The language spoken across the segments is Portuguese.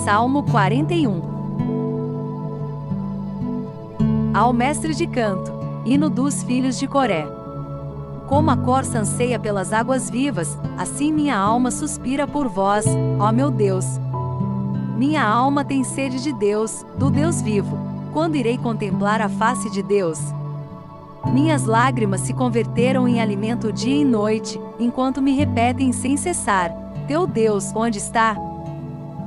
Salmo 41. Ao mestre de canto, hino dos filhos de Coré. Como a corça anseia pelas águas vivas, assim minha alma suspira por vós, ó meu Deus. Minha alma tem sede de Deus, do Deus vivo. Quando irei contemplar a face de Deus? Minhas lágrimas se converteram em alimento dia e noite, enquanto me repetem sem cessar: teu Deus, onde está?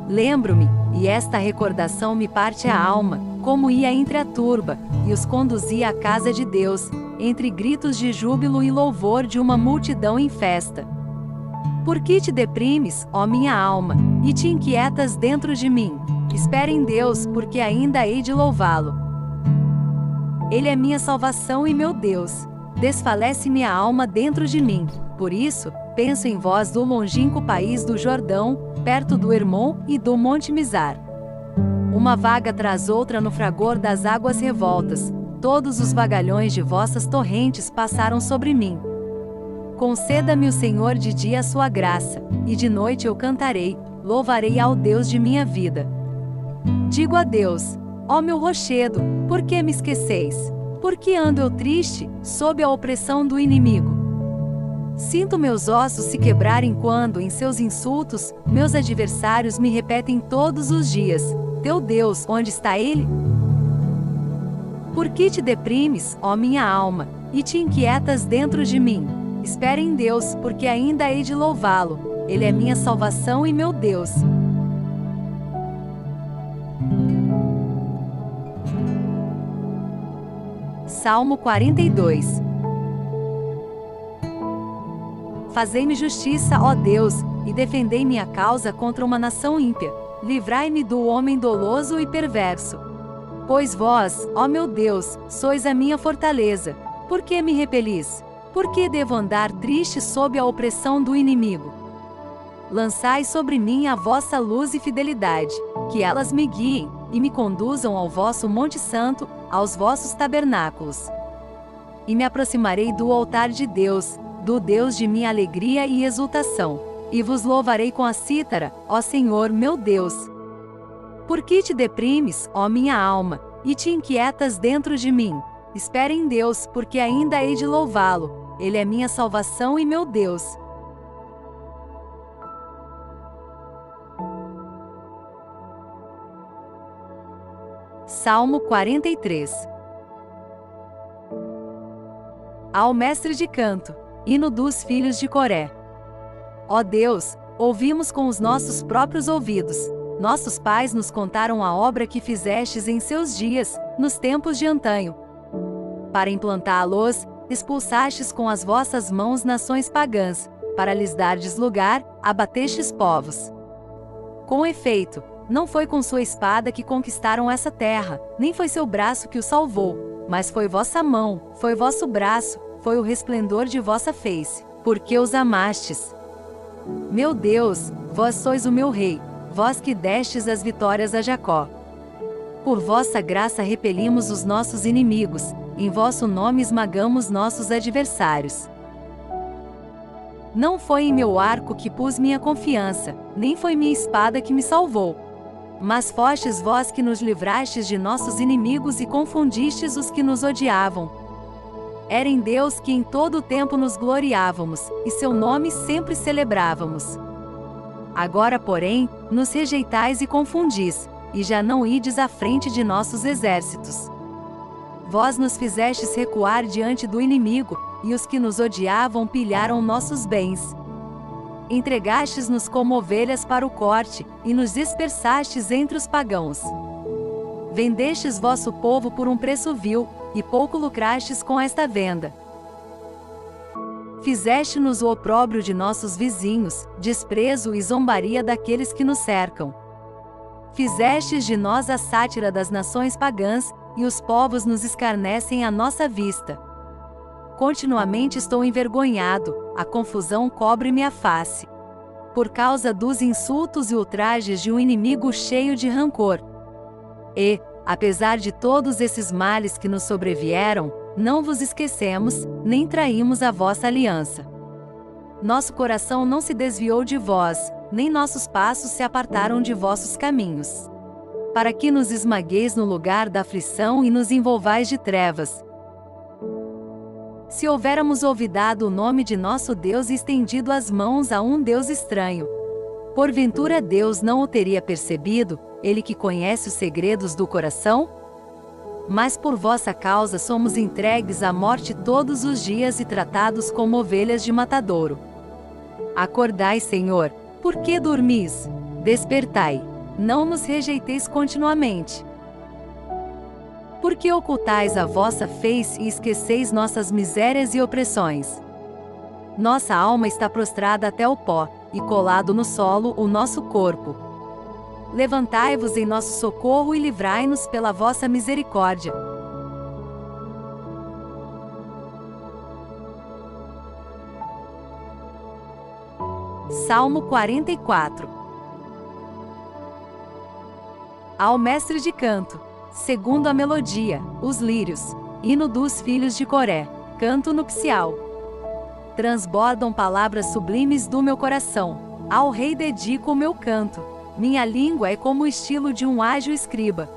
Lembro-me, e esta recordação me parte a alma, como ia entre a turba, e os conduzia à casa de Deus, entre gritos de júbilo e louvor de uma multidão em festa. Por que te deprimes, ó minha alma, e te inquietas dentro de mim? Espera em Deus, porque ainda hei de louvá-lo. Ele é minha salvação e meu Deus. Desfalece minha alma dentro de mim. Por isso, penso em vós do longínquo país do Jordão, perto do Hermon e do Monte Mizar. Uma vaga tras outra no fragor das águas revoltas, todos os vagalhões de vossas torrentes passaram sobre mim. Conceda-me o Senhor de dia a sua graça, e de noite eu cantarei, louvarei ao Deus de minha vida. Digo a Deus: ó meu rochedo, por que me esqueceis? Por que ando eu triste, sob a opressão do inimigo? Sinto meus ossos se quebrarem quando, em seus insultos, meus adversários me repetem todos os dias: teu Deus, onde está ele? Por que te deprimes, ó minha alma, e te inquietas dentro de mim? Espera em Deus, porque ainda hei de louvá-lo. Ele é minha salvação e meu Deus. Salmo 42. Fazei-me justiça, ó Deus, e defendei minha causa contra uma nação ímpia. Livrai-me do homem doloso e perverso. Pois vós, ó meu Deus, sois a minha fortaleza. Por que me repelis? Por que devo andar triste sob a opressão do inimigo? Lançai sobre mim a vossa luz e fidelidade, que elas me guiem, e me conduzam ao vosso Monte Santo, aos vossos tabernáculos. E me aproximarei do altar de Deus, do Deus de minha alegria e exultação, e vos louvarei com a cítara, ó Senhor meu Deus. Por que te deprimes, ó minha alma, e te inquietas dentro de mim? Espera em Deus, porque ainda hei de louvá-lo. Ele é minha salvação e meu Deus. Salmo 43. Ao mestre de canto, hino dos filhos de Coré. Ó Deus, ouvimos com os nossos próprios ouvidos. Nossos pais nos contaram a obra que fizestes em seus dias, nos tempos de antanho. Para implantá-los, expulsastes com as vossas mãos nações pagãs, para lhes dardes lugar, abatestes povos. Com efeito, não foi com sua espada que conquistaram essa terra, nem foi seu braço que o salvou, mas foi vossa mão, foi vosso braço, foi o resplendor de vossa face, porque os amastes. Meu Deus, vós sois o meu rei, vós que destes as vitórias a Jacó. Por vossa graça repelimos os nossos inimigos, em vosso nome esmagamos nossos adversários. Não foi em meu arco que pus minha confiança, nem foi minha espada que me salvou. Mas fostes vós que nos livrastes de nossos inimigos e confundistes os que nos odiavam. Era em Deus que em todo o tempo nos gloriávamos, e seu nome sempre celebrávamos. Agora, porém, nos rejeitais e confundis, e já não ides à frente de nossos exércitos. Vós nos fizestes recuar diante do inimigo, e os que nos odiavam pilharam nossos bens. Entregastes-nos como ovelhas para o corte, e nos dispersastes entre os pagãos. Vendestes vosso povo por um preço vil, e pouco lucrastes com esta venda. Fizeste-nos o opróbrio de nossos vizinhos, desprezo e zombaria daqueles que nos cercam. Fizestes de nós a sátira das nações pagãs, e os povos nos escarnecem à nossa vista. Continuamente estou envergonhado, a confusão cobre-me a face. Por causa dos insultos e ultrajes de um inimigo cheio de rancor. E, apesar de todos esses males que nos sobrevieram, não vos esquecemos, nem traímos a vossa aliança. Nosso coração não se desviou de vós, nem nossos passos se apartaram de vossos caminhos. Para que nos esmagueis no lugar da aflição e nos envolvais de trevas. Se houvéramos olvidado o nome de nosso Deus e estendido as mãos a um Deus estranho, porventura Deus não o teria percebido, Ele que conhece os segredos do coração? Mas por vossa causa somos entregues à morte todos os dias e tratados como ovelhas de matadouro. Acordai, Senhor, por que dormis? Despertai, não nos rejeiteis continuamente. Por que ocultais a vossa face e esqueceis nossas misérias e opressões? Nossa alma está prostrada até o pó, e colado no solo o nosso corpo. Levantai-vos em nosso socorro e livrai-nos pela vossa misericórdia. Salmo 44. Ao mestre de canto, segundo a melodia, os lírios, hino dos filhos de Coré, canto nupcial. Transbordam palavras sublimes do meu coração, ao rei dedico o meu canto. Minha língua é como o estilo de um ágil escriba.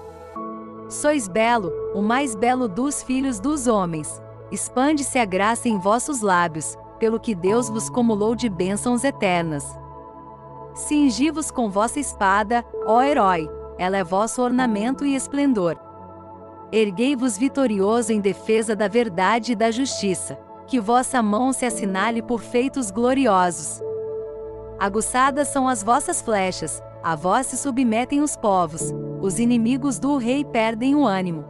Sois belo, o mais belo dos filhos dos homens. Expande-se a graça em vossos lábios, pelo que Deus vos cumulou de bênçãos eternas. Cingi-vos com vossa espada, ó herói, ela é vosso ornamento e esplendor. Erguei-vos vitorioso em defesa da verdade e da justiça, que vossa mão se assinale por feitos gloriosos. Aguçadas são as vossas flechas, a vós se submetem os povos, os inimigos do rei perdem o ânimo.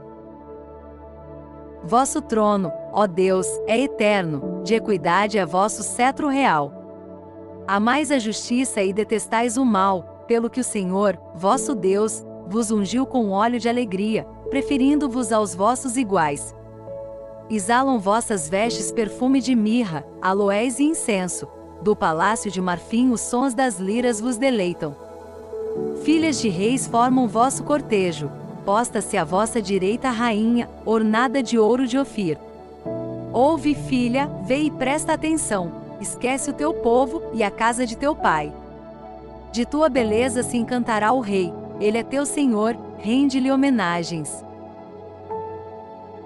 Vosso trono, ó Deus, é eterno, de equidade é vosso cetro real. Amais a justiça e detestais o mal, pelo que o Senhor, vosso Deus, vos ungiu com óleo de alegria, preferindo-vos aos vossos iguais. Exalam vossas vestes perfume de mirra, aloés e incenso, do palácio de marfim os sons das liras vos deleitam. Filhas de reis formam vosso cortejo, posta-se à vossa direita a rainha, ornada de ouro de Ofir. Ouve, filha, vê e presta atenção, esquece o teu povo e a casa de teu pai. De tua beleza se encantará o rei, ele é teu senhor, rende-lhe homenagens.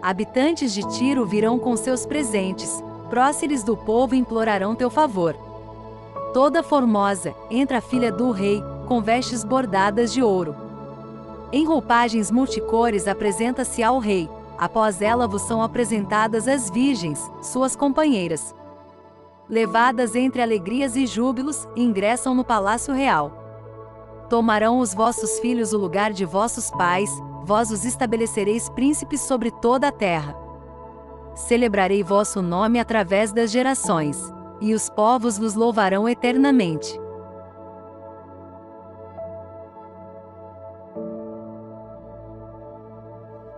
Habitantes de Tiro virão com seus presentes, próceres do povo implorarão teu favor. Toda formosa, entra a filha do rei, com vestes bordadas de ouro. Em roupagens multicores apresenta-se ao rei, após ela vos são apresentadas as virgens, suas companheiras. Levadas entre alegrias e júbilos, ingressam no palácio real. Tomarão os vossos filhos o lugar de vossos pais, vós os estabelecereis príncipes sobre toda a terra. Celebrarei vosso nome através das gerações, e os povos vos louvarão eternamente.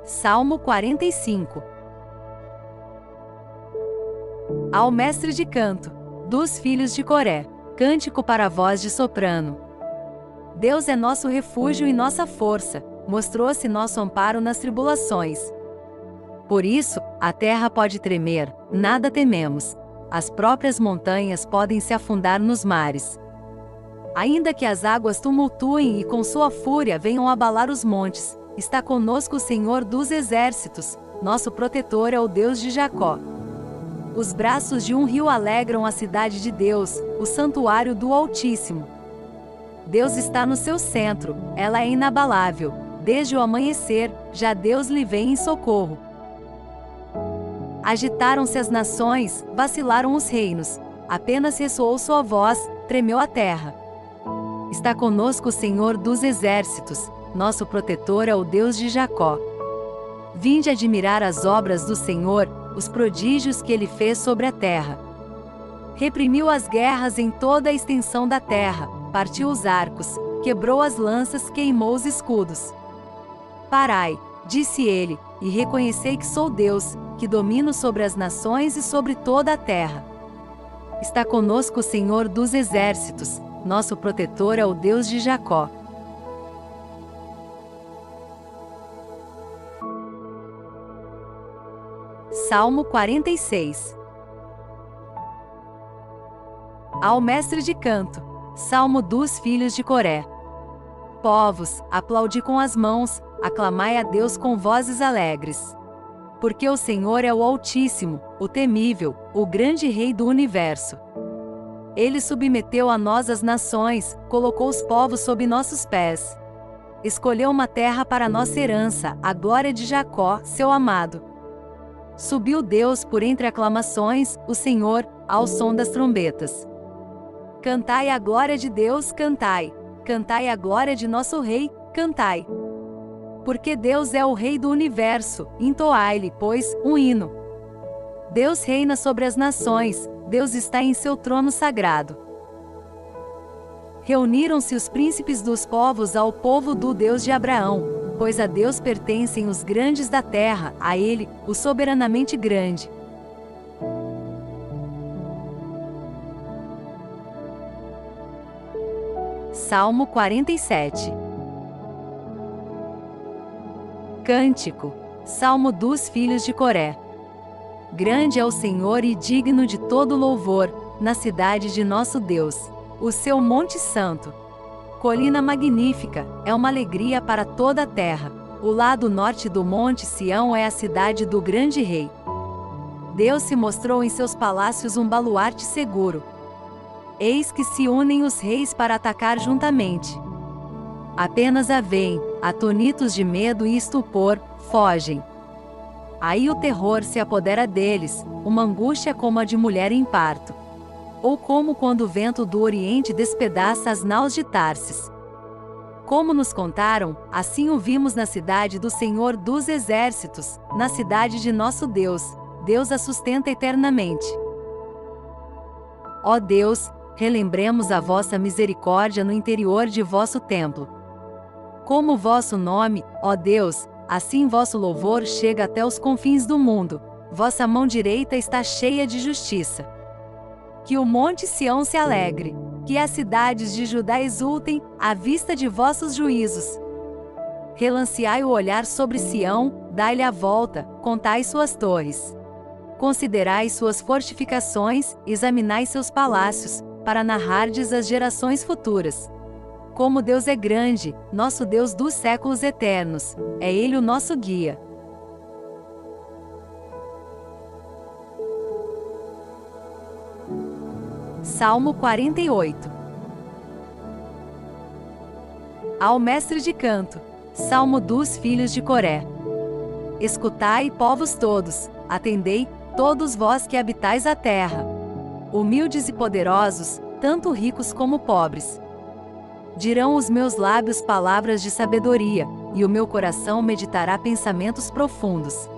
Salmo 45. Ao mestre de canto, dos filhos de Coré, cântico para a voz de soprano. Deus é nosso refúgio e nossa força, mostrou-se nosso amparo nas tribulações. Por isso, a terra pode tremer, nada tememos. As próprias montanhas podem se afundar nos mares. Ainda que as águas tumultuem e com sua fúria venham abalar os montes, está conosco o Senhor dos exércitos, nosso protetor é o Deus de Jacó. Os braços de um rio alegram a cidade de Deus, o santuário do Altíssimo. Deus está no seu centro, ela é inabalável, desde o amanhecer, já Deus lhe vem em socorro. Agitaram-se as nações, vacilaram os reinos, apenas ressoou sua voz, tremeu a terra. Está conosco o Senhor dos exércitos, nosso protetor é o Deus de Jacó. Vinde admirar as obras do Senhor, os prodígios que ele fez sobre a terra. Reprimiu as guerras em toda a extensão da terra, partiu os arcos, quebrou as lanças, queimou os escudos. Parai, disse ele, e reconhecei que sou Deus, que domino sobre as nações e sobre toda a terra. Está conosco o Senhor dos exércitos, nosso protetor é o Deus de Jacó. Salmo 46. Ao mestre de canto, Salmo dos filhos de Coré. Povos, aplaudi com as mãos, aclamai a Deus com vozes alegres. Porque o Senhor é o Altíssimo, o temível, o grande Rei do universo. Ele submeteu a nós as nações, colocou os povos sob nossos pés. Escolheu uma terra para nossa herança, a glória de Jacó, seu amado. Subiu Deus por entre aclamações, o Senhor, ao som das trombetas. Cantai a glória de Deus, cantai. Cantai a glória de nosso Rei, cantai. Porque Deus é o Rei do universo, entoai-lhe, pois, um hino. Deus reina sobre as nações, Deus está em seu trono sagrado. Reuniram-se os príncipes dos povos ao povo do Deus de Abraão, pois a Deus pertencem os grandes da terra, a Ele, o soberanamente grande. Salmo 47. Cântico. Salmo dos filhos de Coré. Grande é o Senhor e digno de todo louvor, na cidade de nosso Deus, o seu monte santo. Colina magnífica, é uma alegria para toda a terra. O lado norte do monte Sião é a cidade do grande rei. Deus se mostrou em seus palácios um baluarte seguro. Eis que se unem os reis para atacar juntamente. Apenas a veem, atonitos de medo e estupor, fogem. Aí o terror se apodera deles, uma angústia como a de mulher em parto. Ou como quando o vento do Oriente despedaça as naus de Tarsis. Como nos contaram, assim o vimos na cidade do Senhor dos Exércitos, na cidade de nosso Deus. Deus a sustenta eternamente. Ó Deus, relembremos a vossa misericórdia no interior de vosso templo. Como o vosso nome, ó Deus, assim vosso louvor chega até os confins do mundo, vossa mão direita está cheia de justiça. Que o monte Sião se alegre, que as cidades de Judá exultem, à vista de vossos juízos. Relanceai o olhar sobre Sião, dai-lhe a volta, contai suas torres. Considerai suas fortificações, examinai seus palácios, para narrardes às gerações futuras. Como Deus é grande, nosso Deus dos séculos eternos, é Ele o nosso guia. Salmo 48. Ao mestre de canto. Salmo dos filhos de Coré. Escutai, povos todos, atendei, todos vós que habitais a terra. Humildes e poderosos, tanto ricos como pobres. Dirão os meus lábios palavras de sabedoria, e o meu coração meditará pensamentos profundos.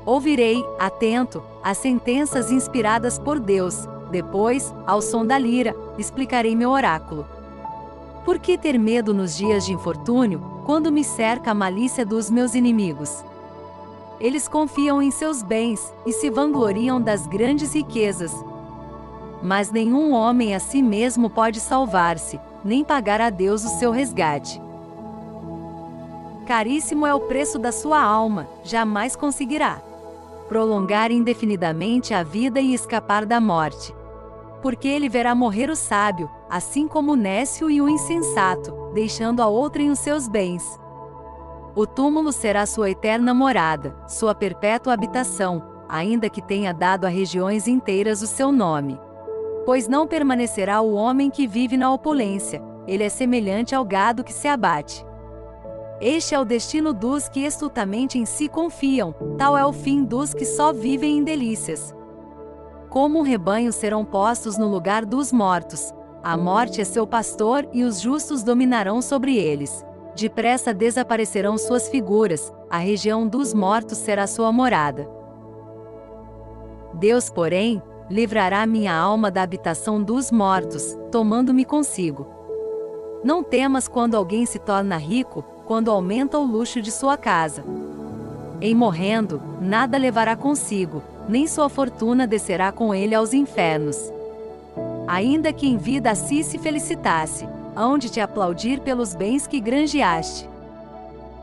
Ouvirei, atento, as sentenças inspiradas por Deus, depois, ao som da lira, explicarei meu oráculo. Por que ter medo nos dias de infortúnio, quando me cerca a malícia dos meus inimigos? Eles confiam em seus bens, e se vangloriam das grandes riquezas. Mas nenhum homem a si mesmo pode salvar-se, nem pagar a Deus o seu resgate. Caríssimo é o preço da sua alma, jamais conseguirá prolongar indefinidamente a vida e escapar da morte. Porque ele verá morrer o sábio, assim como o nécio e o insensato, deixando a outrem os seus bens. O túmulo será sua eterna morada, sua perpétua habitação, ainda que tenha dado a regiões inteiras o seu nome. Pois não permanecerá o homem que vive na opulência, ele é semelhante ao gado que se abate. Este é o destino dos que estultamente em si confiam, tal é o fim dos que só vivem em delícias. Como um rebanho serão postos no lugar dos mortos, a morte é seu pastor e os justos dominarão sobre eles. Depressa desaparecerão suas figuras, a região dos mortos será sua morada. Deus, porém, livrará minha alma da habitação dos mortos, tomando-me consigo. Não temas quando alguém se torna rico, quando aumenta o luxo de sua casa. Em morrendo, nada levará consigo, nem sua fortuna descerá com ele aos infernos. Ainda que em vida assim se felicitasse, hão de te aplaudir pelos bens que granjeaste.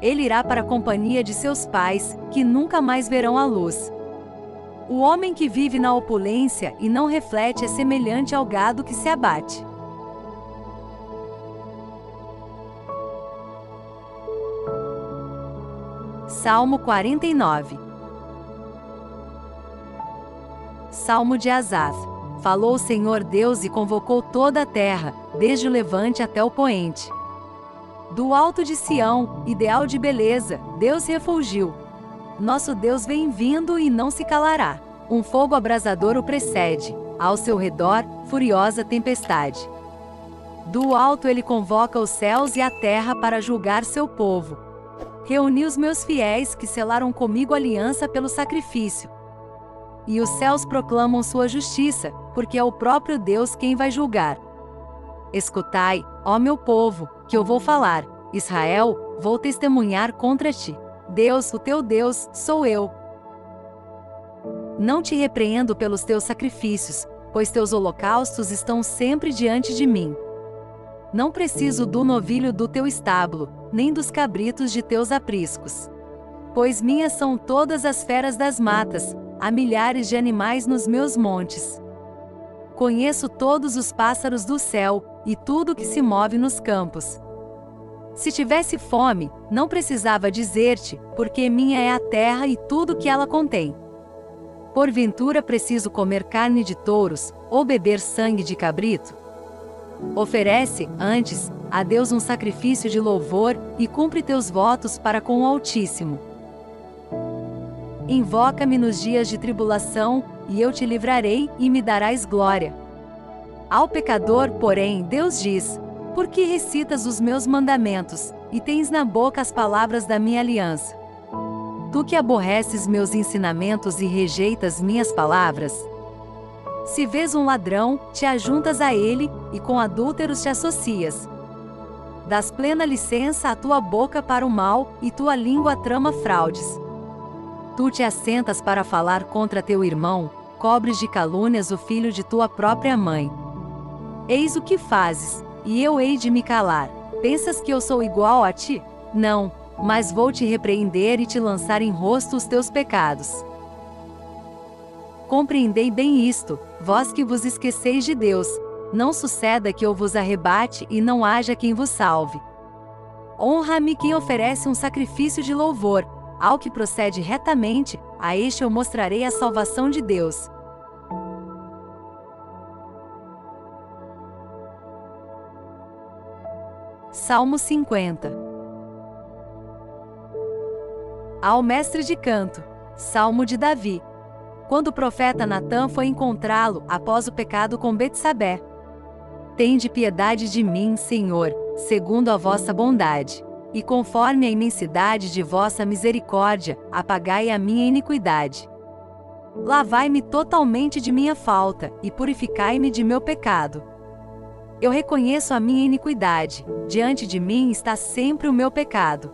Ele irá para a companhia de seus pais, que nunca mais verão a luz. O homem que vive na opulência e não reflete é semelhante ao gado que se abate. Salmo 49. Salmo de Asaf. Falou o Senhor Deus e convocou toda a terra, desde o levante até o poente. Do alto de Sião, ideal de beleza, Deus refulgiu. Nosso Deus vem vindo e não se calará. Um fogo abrasador o precede, ao seu redor, furiosa tempestade. Do alto ele convoca os céus e a terra para julgar seu povo. Reuni os meus fiéis que selaram comigo aliança pelo sacrifício. E os céus proclamam sua justiça, porque é o próprio Deus quem vai julgar. Escutai, ó meu povo, que eu vou falar. Israel, vou testemunhar contra ti. Deus, o teu Deus, sou eu. Não te repreendo pelos teus sacrifícios, pois teus holocaustos estão sempre diante de mim. Não preciso do novilho do teu estábulo, nem dos cabritos de teus apriscos. Pois minhas são todas as feras das matas, há milhares de animais nos meus montes. Conheço todos os pássaros do céu, e tudo que se move nos campos. Se tivesse fome, não precisava dizer-te, porque minha é a terra e tudo que ela contém. Porventura preciso comer carne de touros, ou beber sangue de cabrito? Oferece, antes, a Deus um sacrifício de louvor, e cumpre teus votos para com o Altíssimo. Invoca-me nos dias de tribulação, e eu te livrarei, e me darás glória. Ao pecador, porém, Deus diz: por que recitas os meus mandamentos, e tens na boca as palavras da minha aliança? Tu que aborreces meus ensinamentos e rejeitas minhas palavras? Se vês um ladrão, te ajuntas a ele, e com adúlteros te associas. Dás plena licença à tua boca para o mal, e tua língua trama fraudes. Tu te assentas para falar contra teu irmão, cobres de calúnias o filho de tua própria mãe. Eis o que fazes, e eu hei de me calar. Pensas que eu sou igual a ti? Não, mas vou te repreender e te lançar em rosto os teus pecados. Compreendei bem isto, vós que vos esqueceis de Deus. Não suceda que eu vos arrebate e não haja quem vos salve. Honra-me quem oferece um sacrifício de louvor. Ao que procede retamente, a este eu mostrarei a salvação de Deus. Salmo 50. Ao mestre de canto. Salmo de Davi. Quando o profeta Natã foi encontrá-lo, após o pecado com Betsabé. Tende piedade de mim, Senhor, segundo a vossa bondade. E conforme a imensidade de vossa misericórdia, apagai a minha iniquidade. Lavai-me totalmente de minha falta, e purificai-me de meu pecado. Eu reconheço a minha iniquidade, diante de mim está sempre o meu pecado.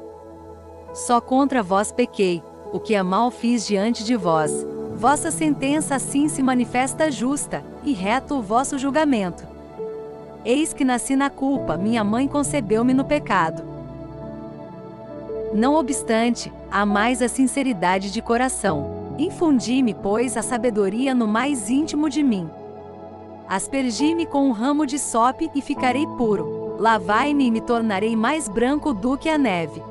Só contra vós pequei, o que é mal fiz diante de vós. Vossa sentença assim se manifesta justa, e reto o vosso julgamento. Eis que nasci na culpa, minha mãe concebeu-me no pecado. Não obstante, há mais a sinceridade de coração. Infundi-me, pois, a sabedoria no mais íntimo de mim. Aspergi-me com um ramo de sope e ficarei puro. Lavai-me e me tornarei mais branco do que a neve.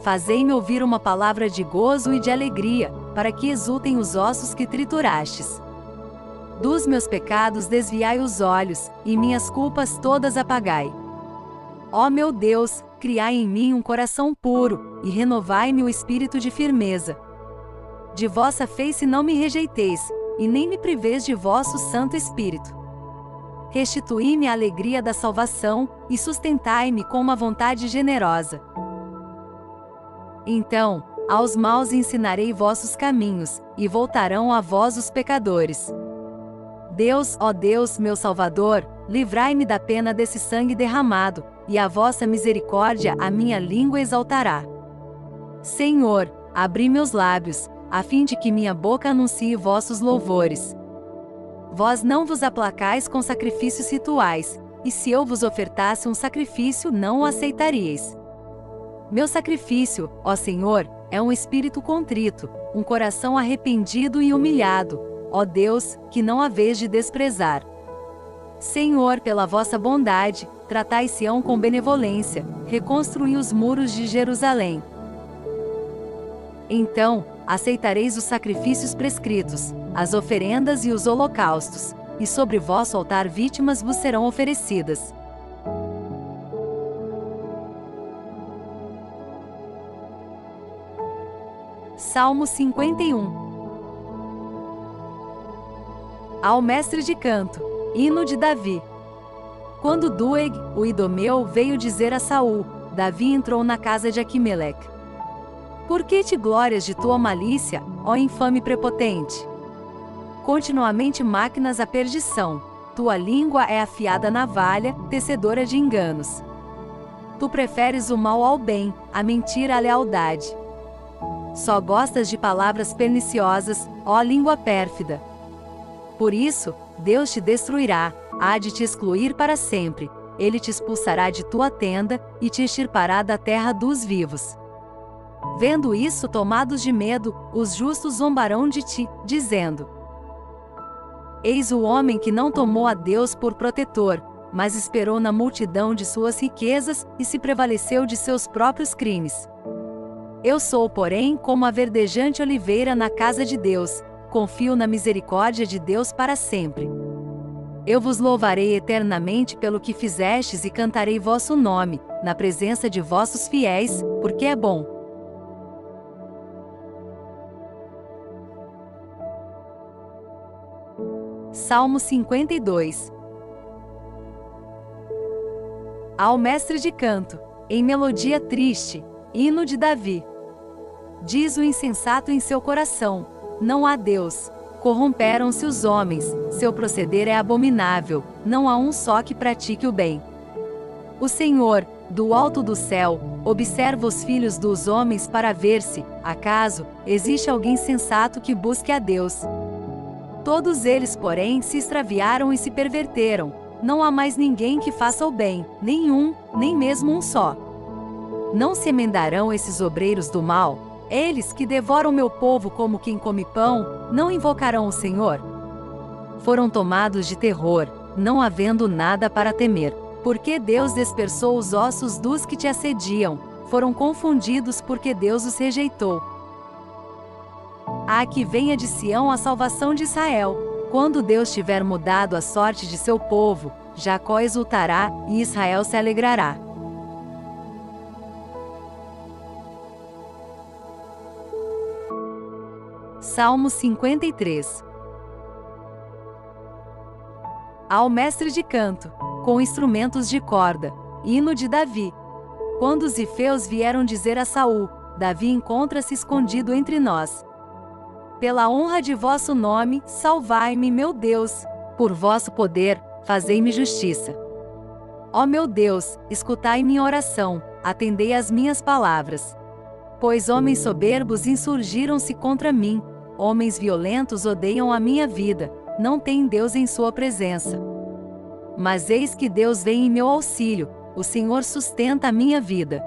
Fazei-me ouvir uma palavra de gozo e de alegria, para que exultem os ossos que triturastes. Dos meus pecados desviai os olhos, e minhas culpas todas apagai. Ó meu Deus, criai em mim um coração puro, e renovai-me o espírito de firmeza. De vossa face não me rejeiteis, e nem me priveis de vosso Santo Espírito. Restituí-me a alegria da salvação, e sustentai-me com uma vontade generosa. Então, aos maus ensinarei vossos caminhos, e voltarão a vós os pecadores. Deus, ó Deus, meu Salvador, livrai-me da pena desse sangue derramado, e a vossa misericórdia a minha língua exaltará. Senhor, abri meus lábios, a fim de que minha boca anuncie vossos louvores. Vós não vos aplacais com sacrifícios rituais, e se eu vos ofertasse um sacrifício não o aceitaríeis. Meu sacrifício, ó Senhor, é um espírito contrito, um coração arrependido e humilhado, ó Deus, que não haveis de desprezar. Senhor, pela vossa bondade, tratai Sião com benevolência, reconstruí os muros de Jerusalém. Então, aceitareis os sacrifícios prescritos, as oferendas e os holocaustos, e sobre vosso altar vítimas vos serão oferecidas. Salmo 51. Ao mestre de canto, hino de Davi. Quando Doeg, o Idomeu, veio dizer a Saul, Davi entrou na casa de Aquimeleque. Por que te glórias de tua malícia, ó infame prepotente? Continuamente maquinas a perdição, tua língua é afiada navalha, tecedora de enganos. Tu preferes o mal ao bem, a mentira à lealdade. Só gostas de palavras perniciosas, ó língua pérfida. Por isso, Deus te destruirá, há de te excluir para sempre, ele te expulsará de tua tenda, e te extirpará da terra dos vivos. Vendo isso, tomados de medo, os justos zombarão de ti, dizendo: Eis o homem que não tomou a Deus por protetor, mas esperou na multidão de suas riquezas, e se prevaleceu de seus próprios crimes. Eu sou, porém, como a verdejante oliveira na casa de Deus, confio na misericórdia de Deus para sempre. Eu vos louvarei eternamente pelo que fizestes e cantarei vosso nome, na presença de vossos fiéis, porque é bom. Salmo 52. Ao mestre de canto, em melodia triste, hino de Davi. Diz o insensato em seu coração: não há Deus. Corromperam-se os homens, seu proceder é abominável, não há um só que pratique o bem. O Senhor, do alto do céu, observa os filhos dos homens para ver se, acaso, existe alguém sensato que busque a Deus. Todos eles, porém, se extraviaram e se perverteram, não há mais ninguém que faça o bem, nenhum, nem mesmo um só. Não se emendarão esses obreiros do mal? Eles que devoram meu povo como quem come pão, não invocarão o Senhor? Foram tomados de terror, não havendo nada para temer, porque Deus dispersou os ossos dos que te assediam, foram confundidos porque Deus os rejeitou. Ah, que venha de Sião a salvação de Israel. Quando Deus tiver mudado a sorte de seu povo, Jacó exultará, e Israel se alegrará. Salmo 53. Ao mestre de canto, com instrumentos de corda, hino de Davi. Quando os ifeus vieram dizer a Saul, Davi encontra-se escondido entre nós. Pela honra de vosso nome, salvai-me, meu Deus, por vosso poder, fazei-me justiça. Ó meu Deus, escutai minha oração, atendei às minhas palavras. Pois homens soberbos insurgiram-se contra mim, homens violentos odeiam a minha vida, não tem Deus em sua presença. Mas eis que Deus vem em meu auxílio, o Senhor sustenta a minha vida.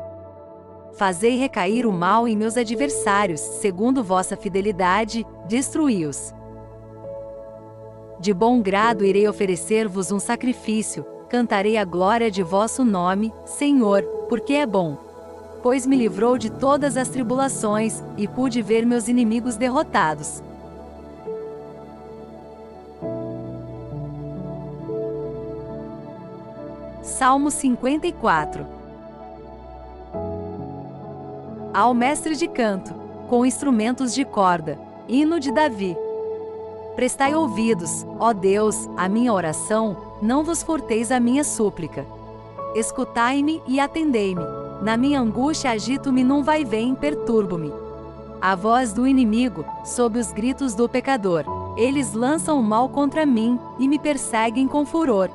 Fazei recair o mal em meus adversários, segundo vossa fidelidade, destruí-os. De bom grado irei oferecer-vos um sacrifício, cantarei a glória de vosso nome, Senhor, porque é bom. Pois me livrou de todas as tribulações, e pude ver meus inimigos derrotados. Salmo 54. Ao mestre de canto, com instrumentos de corda, hino de Davi. Prestai ouvidos, ó Deus, à minha oração, não vos furteis a minha súplica. Escutai-me e atendei-me. Na minha angústia agito-me num vai-vem, perturbo-me. A voz do inimigo, sob os gritos do pecador, eles lançam o mal contra mim, e me perseguem com furor.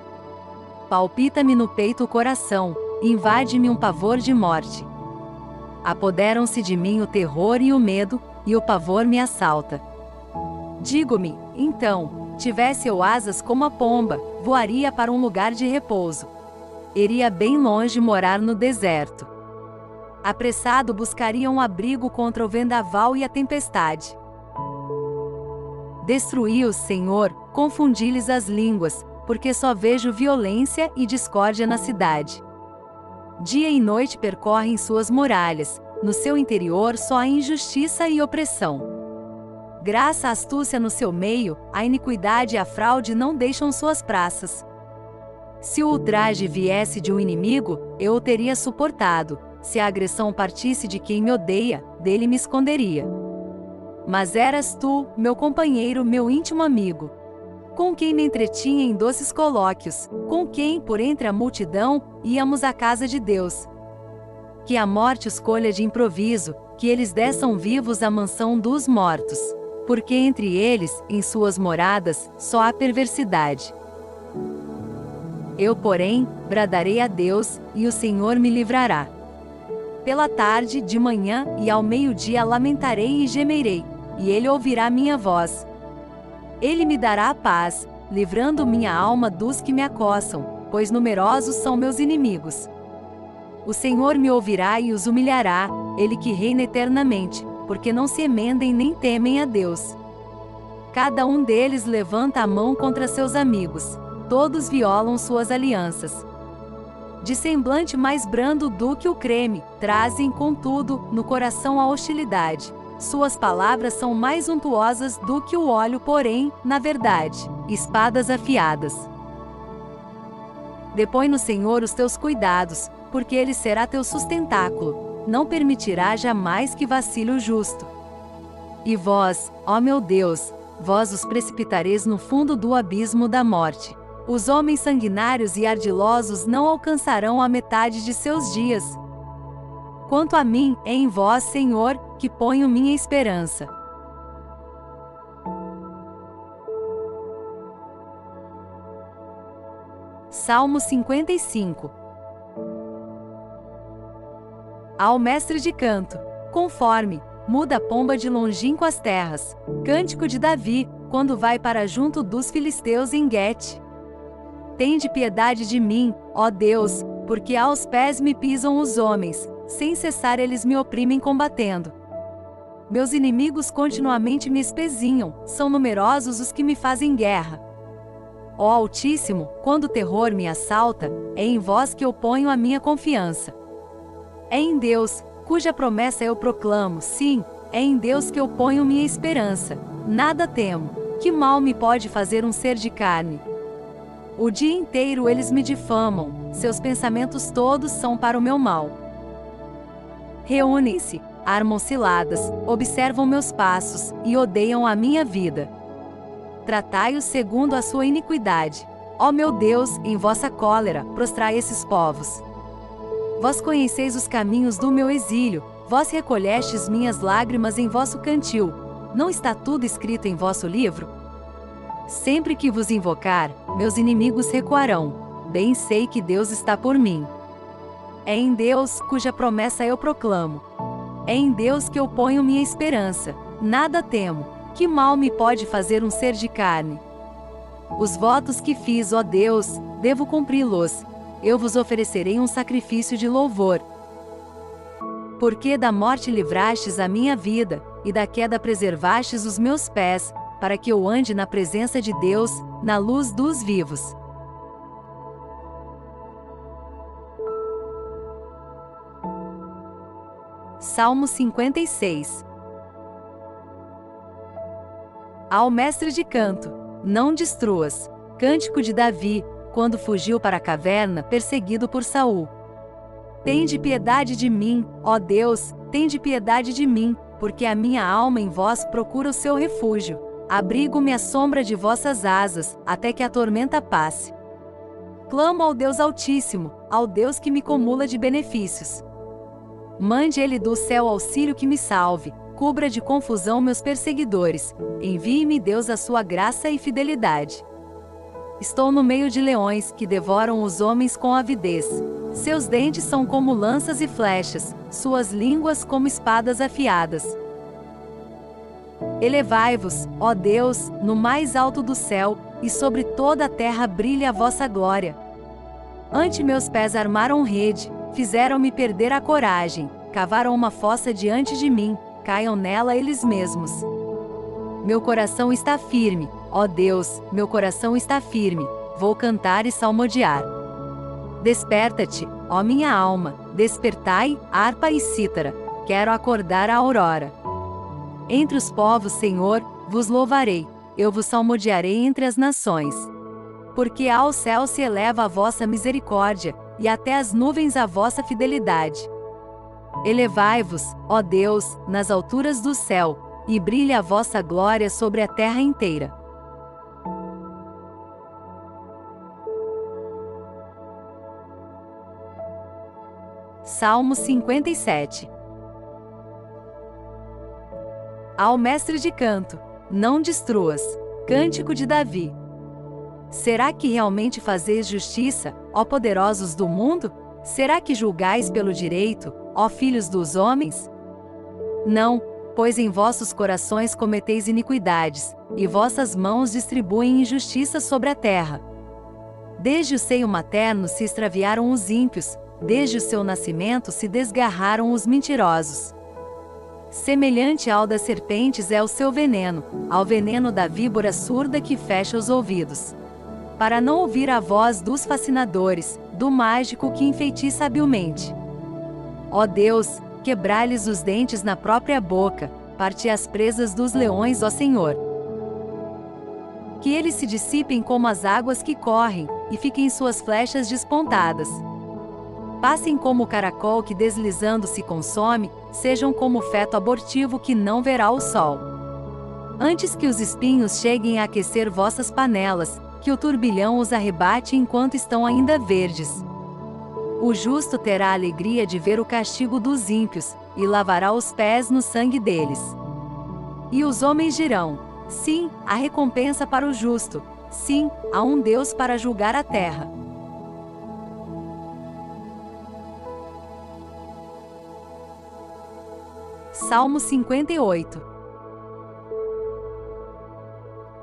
Palpita-me no peito o coração, invade-me um pavor de morte. Apoderam-se de mim o terror e o medo, e o pavor me assalta. Digo-me, então, tivesse eu asas como a pomba, voaria para um lugar de repouso. Iria bem longe morar no deserto. Apressado buscaria um abrigo contra o vendaval e a tempestade. Destruí-os, Senhor, confundi-lhes as línguas, porque só vejo violência e discórdia na cidade. Dia e noite percorrem suas muralhas, no seu interior só há injustiça e opressão. Graça à astúcia no seu meio, a iniquidade e a fraude não deixam suas praças. Se o ultraje viesse de um inimigo, eu o teria suportado. Se a agressão partisse de quem me odeia, dele me esconderia. Mas eras tu, meu companheiro, meu íntimo amigo, com quem me entretinha em doces colóquios, com quem, por entre a multidão, íamos à casa de Deus. Que a morte escolha de improviso, que eles desçam vivos à mansão dos mortos, porque entre eles, em suas moradas, só há perversidade. Eu, porém, bradarei a Deus, e o Senhor me livrará. Pela tarde, de manhã e ao meio-dia lamentarei e gemerei, e Ele ouvirá minha voz. Ele me dará a paz, livrando minha alma dos que me acossam, pois numerosos são meus inimigos. O Senhor me ouvirá e os humilhará, Ele que reina eternamente, porque não se emendem nem temem a Deus. Cada um deles levanta a mão contra seus amigos, todos violam suas alianças. De semblante mais brando do que o creme, trazem, contudo, no coração a hostilidade. Suas palavras são mais untuosas do que o óleo, porém, na verdade, espadas afiadas. Depõe no Senhor os teus cuidados, porque Ele será teu sustentáculo, não permitirá jamais que vacile o justo. E vós, ó meu Deus, vós os precipitareis no fundo do abismo da morte. Os homens sanguinários e ardilosos não alcançarão a metade de seus dias. Quanto a mim, é em vós, Senhor, que ponho minha esperança. Salmo 55. Ao mestre de canto, conforme, muda a pomba de longínquas terras. Cântico de Davi, quando vai para junto dos filisteus em Guete. Tende piedade de mim, ó Deus, porque aos pés me pisam os homens, sem cessar eles me oprimem combatendo. Meus inimigos continuamente me espezinham, são numerosos os que me fazem guerra. Ó Altíssimo, quando o terror me assalta, é em vós que eu ponho a minha confiança. É em Deus, cuja promessa eu proclamo, sim, é em Deus que eu ponho minha esperança. Nada temo, que mal me pode fazer um ser de carne? O dia inteiro eles me difamam, seus pensamentos todos são para o meu mal. Reúnem-se, armam ciladas, observam meus passos, e odeiam a minha vida. Tratai-os segundo a sua iniquidade. Ó meu Deus, em vossa cólera, prostrai esses povos. Vós conheceis os caminhos do meu exílio, vós recolhestes minhas lágrimas em vosso cantil. Não está tudo escrito em vosso livro? Sempre que vos invocar, meus inimigos recuarão. Bem sei que Deus está por mim. É em Deus, cuja promessa eu proclamo. É em Deus que eu ponho minha esperança. Nada temo. Que mal me pode fazer um ser de carne? Os votos que fiz, ó Deus, devo cumpri-los. Eu vos oferecerei um sacrifício de louvor. Porque da morte livrastes a minha vida, e da queda preservastes os meus pés, para que eu ande na presença de Deus, na luz dos vivos. Salmo 56. Ao mestre de canto, não destruas. Cântico de Davi, quando fugiu para a caverna, perseguido por Saul. Tende piedade de mim, ó Deus, tende piedade de mim, porque a minha alma em vós procura o seu refúgio. Abrigo-me à sombra de vossas asas, até que a tormenta passe. Clamo ao Deus Altíssimo, ao Deus que me comula de benefícios. Mande Ele do céu auxílio que me salve, cubra de confusão meus perseguidores, envie-me Deus a sua graça e fidelidade. Estou no meio de leões que devoram os homens com avidez. Seus dentes são como lanças e flechas, suas línguas como espadas afiadas. Elevai-vos, ó Deus, no mais alto do céu, e sobre toda a terra brilhe a vossa glória. Ante meus pés armaram rede, fizeram-me perder a coragem, cavaram uma fossa diante de mim, caiam nela eles mesmos. Meu coração está firme, ó Deus, meu coração está firme, vou cantar e salmodiar. Desperta-te, ó minha alma, despertai, harpa e cítara. quero acordar a aurora. Entre os povos, Senhor, vos louvarei, eu vos salmodiarei entre as nações. Porque ao céu se eleva a vossa misericórdia, e até as nuvens a vossa fidelidade. Elevai-vos, ó Deus, nas alturas do céu, e brilhe a vossa glória sobre a terra inteira. Salmo 57. Ao mestre de canto, não destruas. Cântico de Davi. Será que realmente fazeis justiça, ó poderosos do mundo? Será que julgais pelo direito, ó filhos dos homens? Não, pois em vossos corações cometeis iniquidades, e vossas mãos distribuem injustiça sobre a terra. Desde o seio materno se extraviaram os ímpios, desde o seu nascimento se desgarraram os mentirosos. Semelhante ao das serpentes é o seu veneno, ao veneno da víbora surda que fecha os ouvidos. Para não ouvir a voz dos fascinadores, do mágico que enfeitiça habilmente. Ó Deus, quebrai-lhes os dentes na própria boca, parti as presas dos leões, ó Senhor. Que eles se dissipem como as águas que correm, e fiquem suas flechas despontadas. Passem como o caracol que deslizando se consome, sejam como o feto abortivo que não verá o sol. Antes que os espinhos cheguem a aquecer vossas panelas, que o turbilhão os arrebate enquanto estão ainda verdes. O justo terá a alegria de ver o castigo dos ímpios, e lavará os pés no sangue deles. E os homens dirão: sim, há recompensa para o justo, sim, há um Deus para julgar a terra. Salmo 58.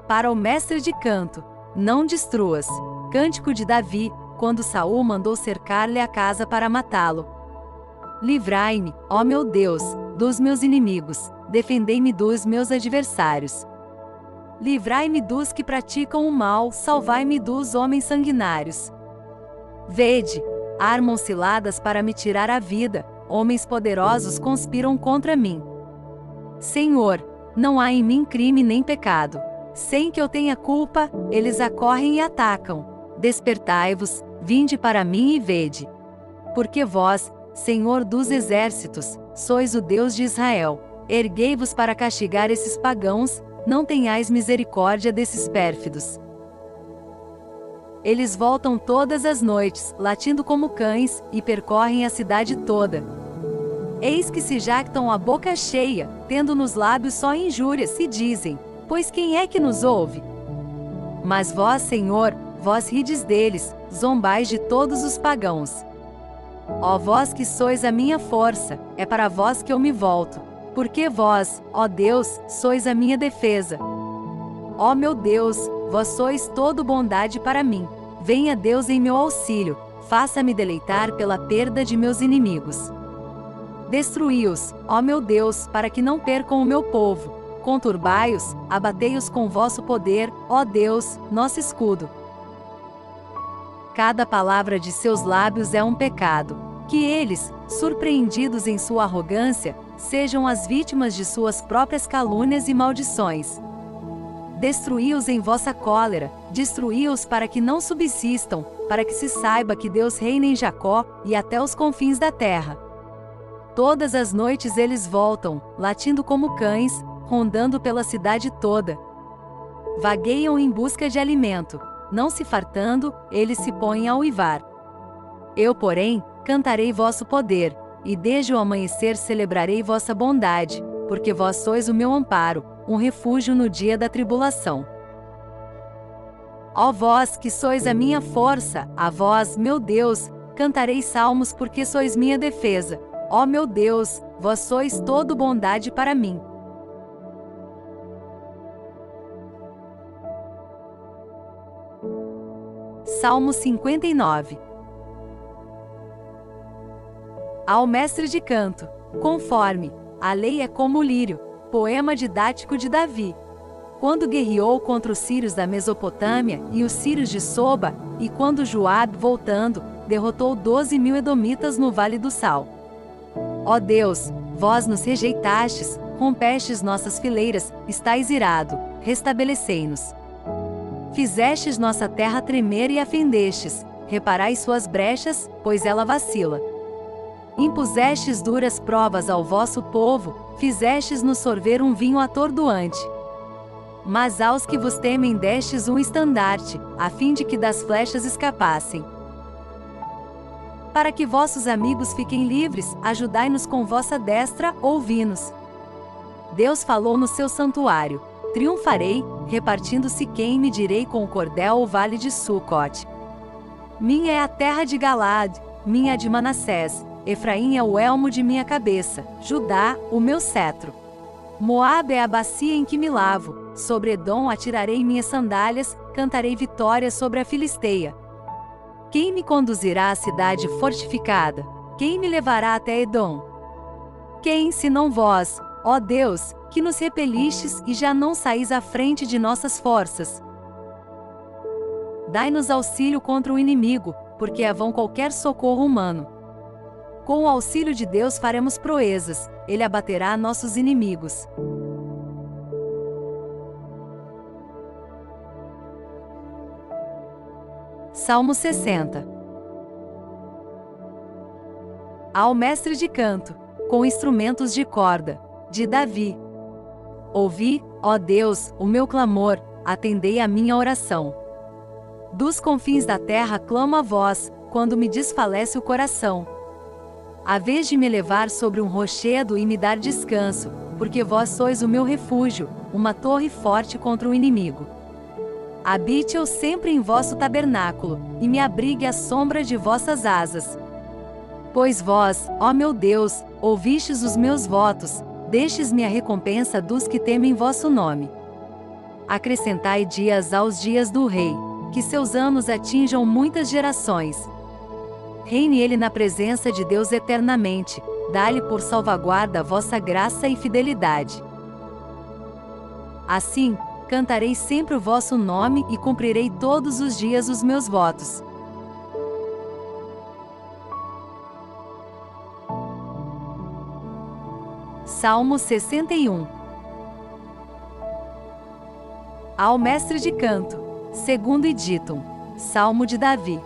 Para o mestre de canto, não destruas. Cântico de Davi, quando Saul mandou cercar-lhe a casa para matá-lo. Livrai-me, ó meu Deus, dos meus inimigos, defendei-me dos meus adversários. Livrai-me dos que praticam o mal, salvai-me dos homens sanguinários. Vede, armam ciladas para me tirar a vida, homens poderosos conspiram contra mim. Senhor, não há em mim crime nem pecado. Sem que eu tenha culpa, eles acorrem e atacam. Despertai-vos, vinde para mim e vede. Porque vós, Senhor dos exércitos, sois o Deus de Israel. Erguei-vos para castigar esses pagãos, não tenhais misericórdia desses pérfidos. Eles voltam todas as noites, latindo como cães, e percorrem a cidade toda. Eis que se jactam a boca cheia, tendo nos lábios só injúrias, e dizem: pois quem é que nos ouve? Mas vós, Senhor, vós rides deles, zombais de todos os pagãos. Ó vós que sois a minha força, é para vós que eu me volto. Porque vós, ó Deus, sois a minha defesa. Ó meu Deus, vós sois todo bondade para mim. Venha Deus em meu auxílio, faça-me deleitar pela perda de meus inimigos. Destruí-os, ó meu Deus, para que não percam o meu povo. Conturbai-os, abatei-os com vosso poder, ó Deus, nosso escudo. Cada palavra de seus lábios é um pecado. Que eles, surpreendidos em sua arrogância, sejam as vítimas de suas próprias calúnias e maldições. Destruí-os em vossa cólera, destruí-os para que não subsistam, para que se saiba que Deus reina em Jacó, e até os confins da terra. Todas as noites eles voltam, latindo como cães, rondando pela cidade toda. Vagueiam em busca de alimento, não se fartando, eles se põem a uivar. Eu, porém, cantarei vosso poder, e desde o amanhecer celebrarei vossa bondade, porque vós sois o meu amparo, um refúgio no dia da tribulação. Ó vós que sois a minha força, a vós, meu Deus, cantarei salmos porque sois minha defesa. Ó meu Deus, vós sois todo bondade para mim. Salmo 59. Ao mestre de canto, conforme, a lei é como o lírio, poema didático de Davi. Quando guerreou contra os sírios da Mesopotâmia e os sírios de Soba, e quando Joabe, voltando, derrotou 12.000 edomitas no Vale do Sal. Ó Deus, Vós nos rejeitastes, rompestes nossas fileiras, estais irado, restabelecei-nos. Fizestes nossa terra tremer e a fendestes, reparai suas brechas, pois ela vacila. Impusestes duras provas ao vosso povo, fizestes-nos sorver um vinho atordoante. Mas aos que vos temem destes um estandarte, a fim de que das flechas escapassem. Para que vossos amigos fiquem livres, ajudai-nos com vossa destra, ouvi-nos. Deus falou no seu santuário: triunfarei, repartindo Siquém me direi com o cordel o vale de Sucote. Minha é a terra de Galaad, minha é de Manassés, Efraim é o elmo de minha cabeça, Judá, o meu cetro. Moabe é a bacia em que me lavo, sobre Edom atirarei minhas sandálias, cantarei vitória sobre a Filisteia. Quem me conduzirá à cidade fortificada? Quem me levará até Edom? Quem, senão vós, ó Deus, que nos repelistes e já não saís à frente de nossas forças? Dai-nos auxílio contra o inimigo, porque é vão qualquer socorro humano. Com o auxílio de Deus faremos proezas, Ele abaterá nossos inimigos. Salmo 60. Ao mestre de canto, com instrumentos de corda, de Davi. Ouvi, ó Deus, o meu clamor, atendei a minha oração. Dos confins da terra clamo a vós, quando me desfalece o coração. A vez de me elevar sobre um rochedo e me dar descanso, porque vós sois o meu refúgio, uma torre forte contra o inimigo. Habite eu sempre em vosso tabernáculo, e me abrigue à sombra de vossas asas. Pois vós, ó meu Deus, ouvistes os meus votos, destes-me a recompensa dos que temem vosso nome. Acrescentai dias aos dias do rei, que seus anos atinjam muitas gerações. Reine ele na presença de Deus eternamente, dá-lhe por salvaguarda vossa graça e fidelidade. Assim, cantarei sempre o vosso nome e cumprirei todos os dias os meus votos. Salmo 61. Ao mestre de canto, segundo Idítum, Salmo de Davi.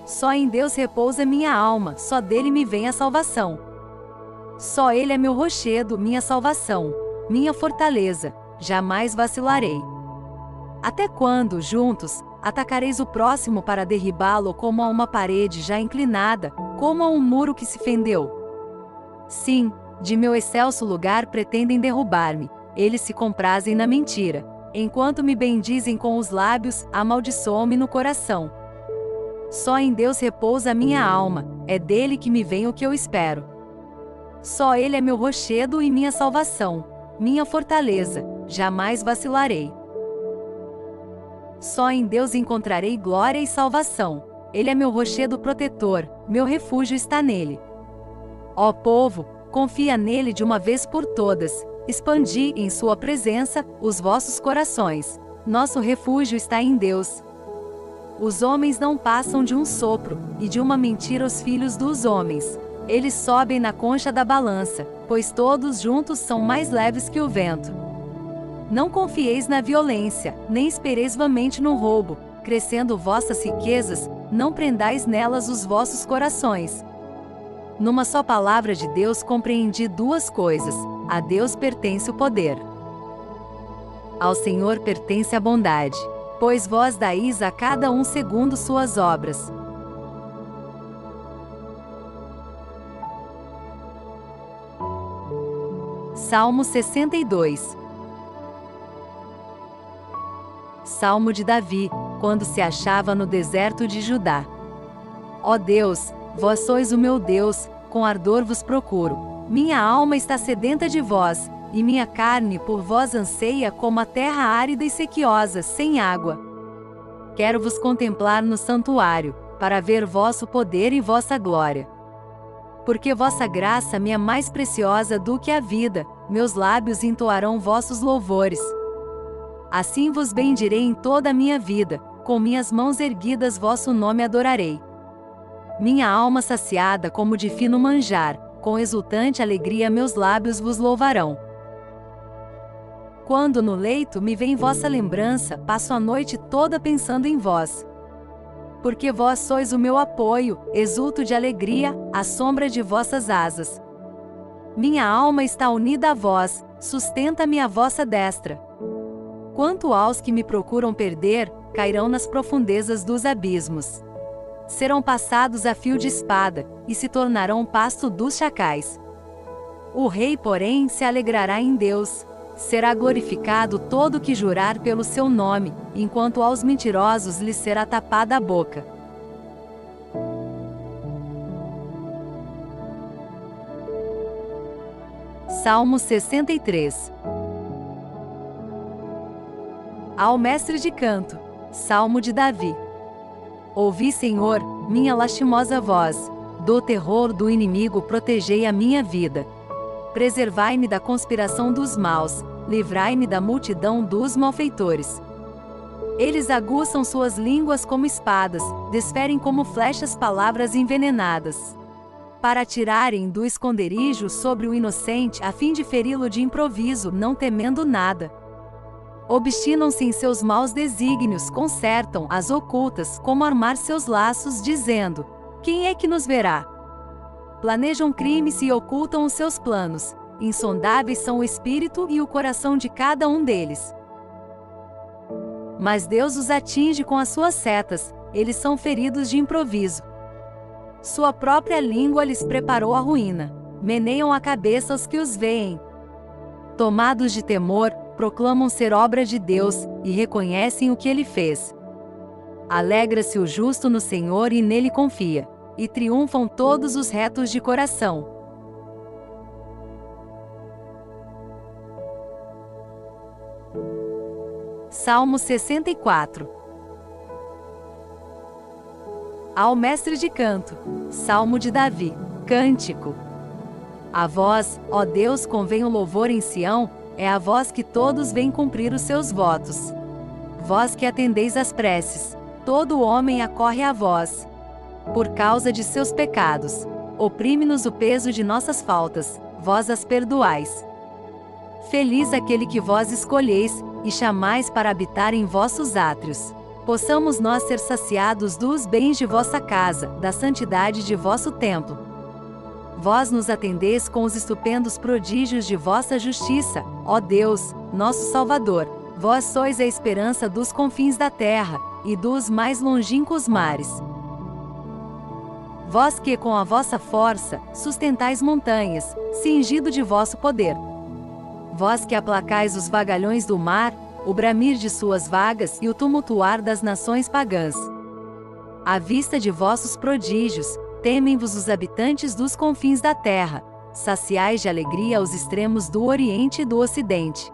Só em Deus repousa minha alma, só dele me vem a salvação. Só ele é meu rochedo, minha salvação, minha fortaleza, jamais vacilarei. Até quando, juntos, atacareis o próximo para derribá-lo como a uma parede já inclinada, como a um muro que se fendeu? Sim, de meu excelso lugar pretendem derrubar-me, eles se comprazem na mentira. Enquanto me bendizem com os lábios, amaldiçoam-me no coração. Só em Deus repousa a minha alma, é dele que me vem o que eu espero. Só ele é meu rochedo e minha salvação, minha fortaleza, jamais vacilarei. Só em Deus encontrarei glória e salvação, ele é meu rochedo protetor, meu refúgio está nele. Ó povo, confia nele de uma vez por todas, expandi em sua presença os vossos corações, nosso refúgio está em Deus. Os homens não passam de um sopro, e de uma mentira os filhos dos homens. Eles sobem na concha da balança, pois todos juntos são mais leves que o vento. Não confieis na violência, nem espereis vamente no roubo, crescendo vossas riquezas, não prendais nelas os vossos corações. Numa só palavra de Deus compreendi duas coisas: a Deus pertence o poder. Ao Senhor pertence a bondade, pois vós dais a cada um segundo suas obras. Salmo 62. Salmo de Davi, quando se achava no deserto de Judá. Ó Deus, vós sois o meu Deus, com ardor vos procuro. Minha alma está sedenta de vós, e minha carne por vós anseia como a terra árida e sequiosa, sem água. Quero vos contemplar no santuário, para ver vosso poder e vossa glória. Porque vossa graça me é mais preciosa do que a vida, meus lábios entoarão vossos louvores. Assim vos bendirei em toda a minha vida, com minhas mãos erguidas vosso nome adorarei. Minha alma saciada como de fino manjar, com exultante alegria meus lábios vos louvarão. Quando no leito me vem vossa lembrança, passo a noite toda pensando em vós. Porque vós sois o meu apoio, exulto de alegria, à sombra de vossas asas. Minha alma está unida a vós, sustenta-me a vossa destra. Quanto aos que me procuram perder, cairão nas profundezas dos abismos. Serão passados a fio de espada, e se tornarão pasto dos chacais. O rei, porém, se alegrará em Deus. Será glorificado todo o que jurar pelo seu nome, enquanto aos mentirosos lhes será tapada a boca. Salmo 63. Ao mestre de canto. Salmo de Davi. Ouvi, Senhor, minha lastimosa voz. Do terror do inimigo protegei a minha vida. Preservai-me da conspiração dos maus, livrai-me da multidão dos malfeitores. Eles aguçam suas línguas como espadas, desferem como flechas palavras envenenadas. Para atirarem do esconderijo sobre o inocente a fim de feri-lo de improviso, não temendo nada. Obstinam-se em seus maus desígnios, consertam as ocultas como armar seus laços, dizendo: quem é que nos verá? Planejam crimes e ocultam os seus planos. Insondáveis são o espírito e o coração de cada um deles. Mas Deus os atinge com as suas setas, eles são feridos de improviso. Sua própria língua lhes preparou a ruína. Meneiam a cabeça os que os veem. Tomados de temor, proclamam ser obra de Deus, e reconhecem o que ele fez. Alegra-se o justo no Senhor e nele confia. E triunfam todos os retos de coração. Salmo 64. Ao mestre de canto. Salmo de Davi. Cântico. A vós, ó Deus, convém o louvor em Sião, é a vós que todos vêm cumprir os seus votos. Vós que atendeis às preces, todo homem acorre a vós. Por causa de seus pecados, oprime-nos o peso de nossas faltas, vós as perdoais. Feliz aquele que vós escolheis, e chamais para habitar em vossos átrios. Possamos nós ser saciados dos bens de vossa casa, da santidade de vosso templo. Vós nos atendeis com os estupendos prodígios de vossa justiça, ó Deus, nosso Salvador. Vós sois a esperança dos confins da terra, e dos mais longínquos mares. Vós que com a vossa força sustentais montanhas, cingido de vosso poder. Vós que aplacais os vagalhões do mar, o bramir de suas vagas e o tumultuar das nações pagãs. À vista de vossos prodígios, temem-vos os habitantes dos confins da terra, saciais de alegria os extremos do Oriente e do Ocidente.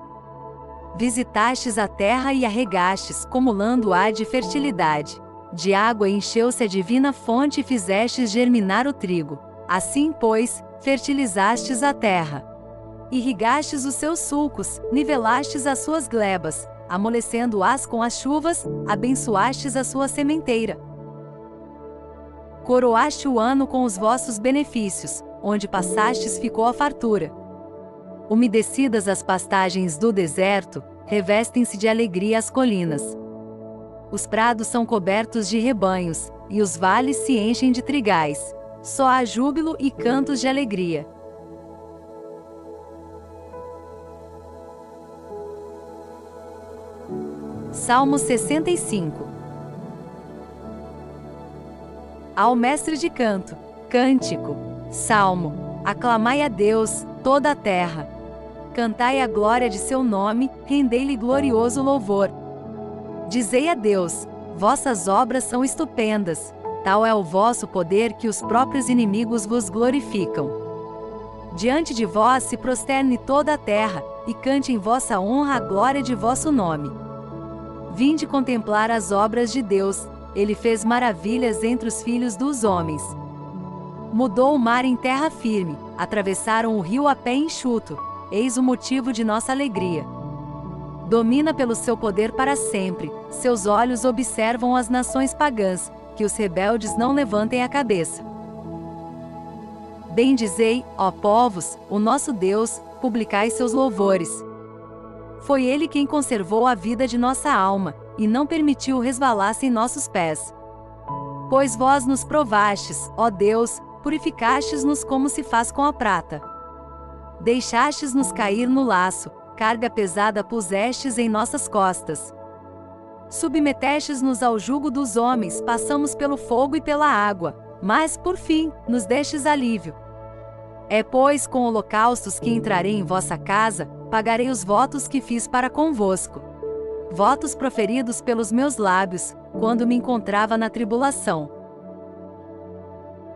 Visitastes a terra e a regastes, cumulando-a de fertilidade. De água encheu-se a divina fonte e fizestes germinar o trigo. Assim, pois, fertilizastes a terra. Irrigastes os seus sulcos, nivelastes as suas glebas, amolecendo-as com as chuvas, abençoastes a sua sementeira. Coroaste o ano com os vossos benefícios, onde passastes ficou a fartura. Umedecidas as pastagens do deserto, revestem-se de alegria as colinas. Os prados são cobertos de rebanhos, e os vales se enchem de trigais. Só há júbilo e cantos de alegria. Salmo 65. Ao mestre de canto. Cântico. Salmo. Aclamai a Deus, toda a terra. Cantai a glória de seu nome, rendei-lhe glorioso louvor. Dizei a Deus, vossas obras são estupendas, tal é o vosso poder que os próprios inimigos vos glorificam. Diante de vós se prosterne toda a terra, e cante em vossa honra a glória de vosso nome. Vinde contemplar as obras de Deus, ele fez maravilhas entre os filhos dos homens. Mudou o mar em terra firme, atravessaram o rio a pé enxuto, eis o motivo de nossa alegria. Domina pelo seu poder para sempre, seus olhos observam as nações pagãs, que os rebeldes não levantem a cabeça. Bendizei, ó povos, o nosso Deus, publicai seus louvores. Foi Ele quem conservou a vida de nossa alma, e não permitiu resvalassem nossos pés. Pois vós nos provastes, ó Deus, purificastes-nos como se faz com a prata. Deixastes-nos cair no laço, carga pesada pusestes em nossas costas. Submetestes-nos ao jugo dos homens, passamos pelo fogo e pela água, mas, por fim, nos destes alívio. É, pois, com holocaustos que entrarei em vossa casa, pagarei os votos que fiz para convosco. Votos proferidos pelos meus lábios, quando me encontrava na tribulação.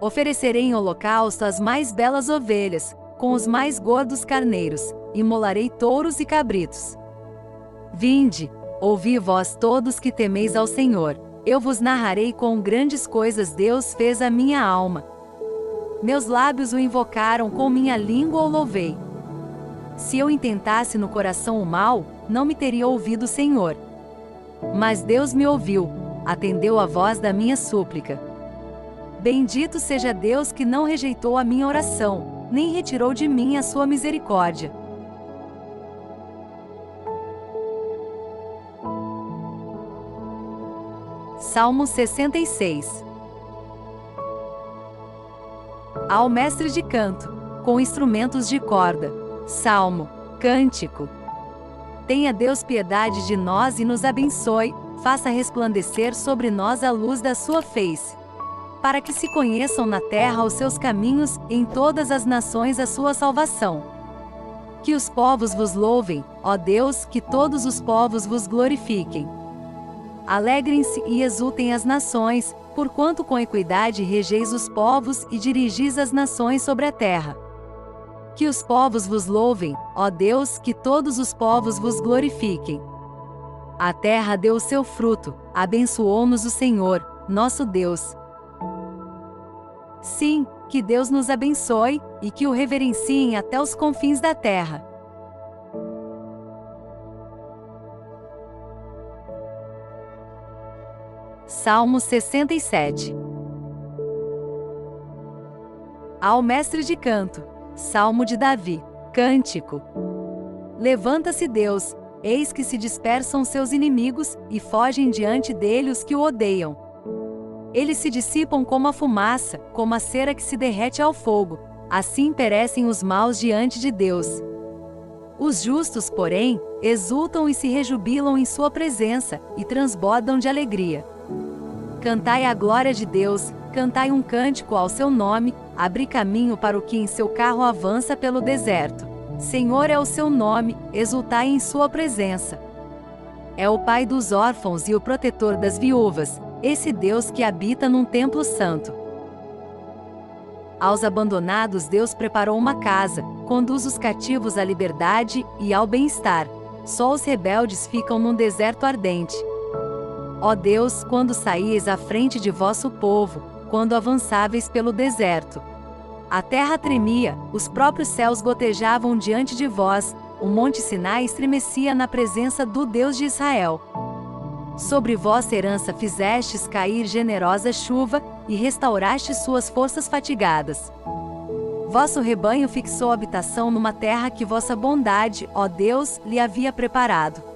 Oferecerei em holocausto as mais belas ovelhas, com os mais gordos carneiros, imolarei touros e cabritos. Vinde, ouvi vós todos que temeis ao Senhor, eu vos narrarei quão grandes coisas Deus fez à minha alma. Meus lábios o invocaram, com minha língua o louvei. Se eu intentasse no coração o mal, não me teria ouvido o Senhor. Mas Deus me ouviu, atendeu a voz da minha súplica. Bendito seja Deus que não rejeitou a minha oração, nem retirou de mim a sua misericórdia. Salmo 66. Ao mestre de canto, com instrumentos de corda. Salmo, cântico. Tenha Deus piedade de nós e nos abençoe, faça resplandecer sobre nós a luz da sua face. Para que se conheçam na terra os seus caminhos, em todas as nações a sua salvação. Que os povos vos louvem, ó Deus, que todos os povos vos glorifiquem. Alegrem-se e exultem as nações, porquanto com equidade regeis os povos e dirigis as nações sobre a terra. Que os povos vos louvem, ó Deus, que todos os povos vos glorifiquem. A terra deu o seu fruto, abençoou-nos o Senhor, nosso Deus. Sim, que Deus nos abençoe, e que o reverenciem até os confins da terra. Salmo 67. Ao mestre de canto. Salmo de Davi. Cântico. Levanta-se Deus, eis que se dispersam seus inimigos, e fogem diante dele os que o odeiam. Eles se dissipam como a fumaça, como a cera que se derrete ao fogo, assim perecem os maus diante de Deus. Os justos, porém, exultam e se rejubilam em sua presença, e transbordam de alegria. Cantai a glória de Deus, cantai um cântico ao seu nome, abri caminho para o que em seu carro avança pelo deserto. Senhor é o seu nome, exultai em sua presença. É o Pai dos órfãos e o protetor das viúvas, esse Deus que habita num templo santo. Aos abandonados Deus preparou uma casa, conduz os cativos à liberdade e ao bem-estar. Só os rebeldes ficam num deserto ardente. Ó Deus, quando saíeis à frente de vosso povo, quando avançáveis pelo deserto. A terra tremia, os próprios céus gotejavam diante de vós, o monte Sinai estremecia na presença do Deus de Israel. Sobre vossa herança fizestes cair generosa chuva, e restaurastes suas forças fatigadas. Vosso rebanho fixou habitação numa terra que vossa bondade, ó Deus, lhe havia preparado.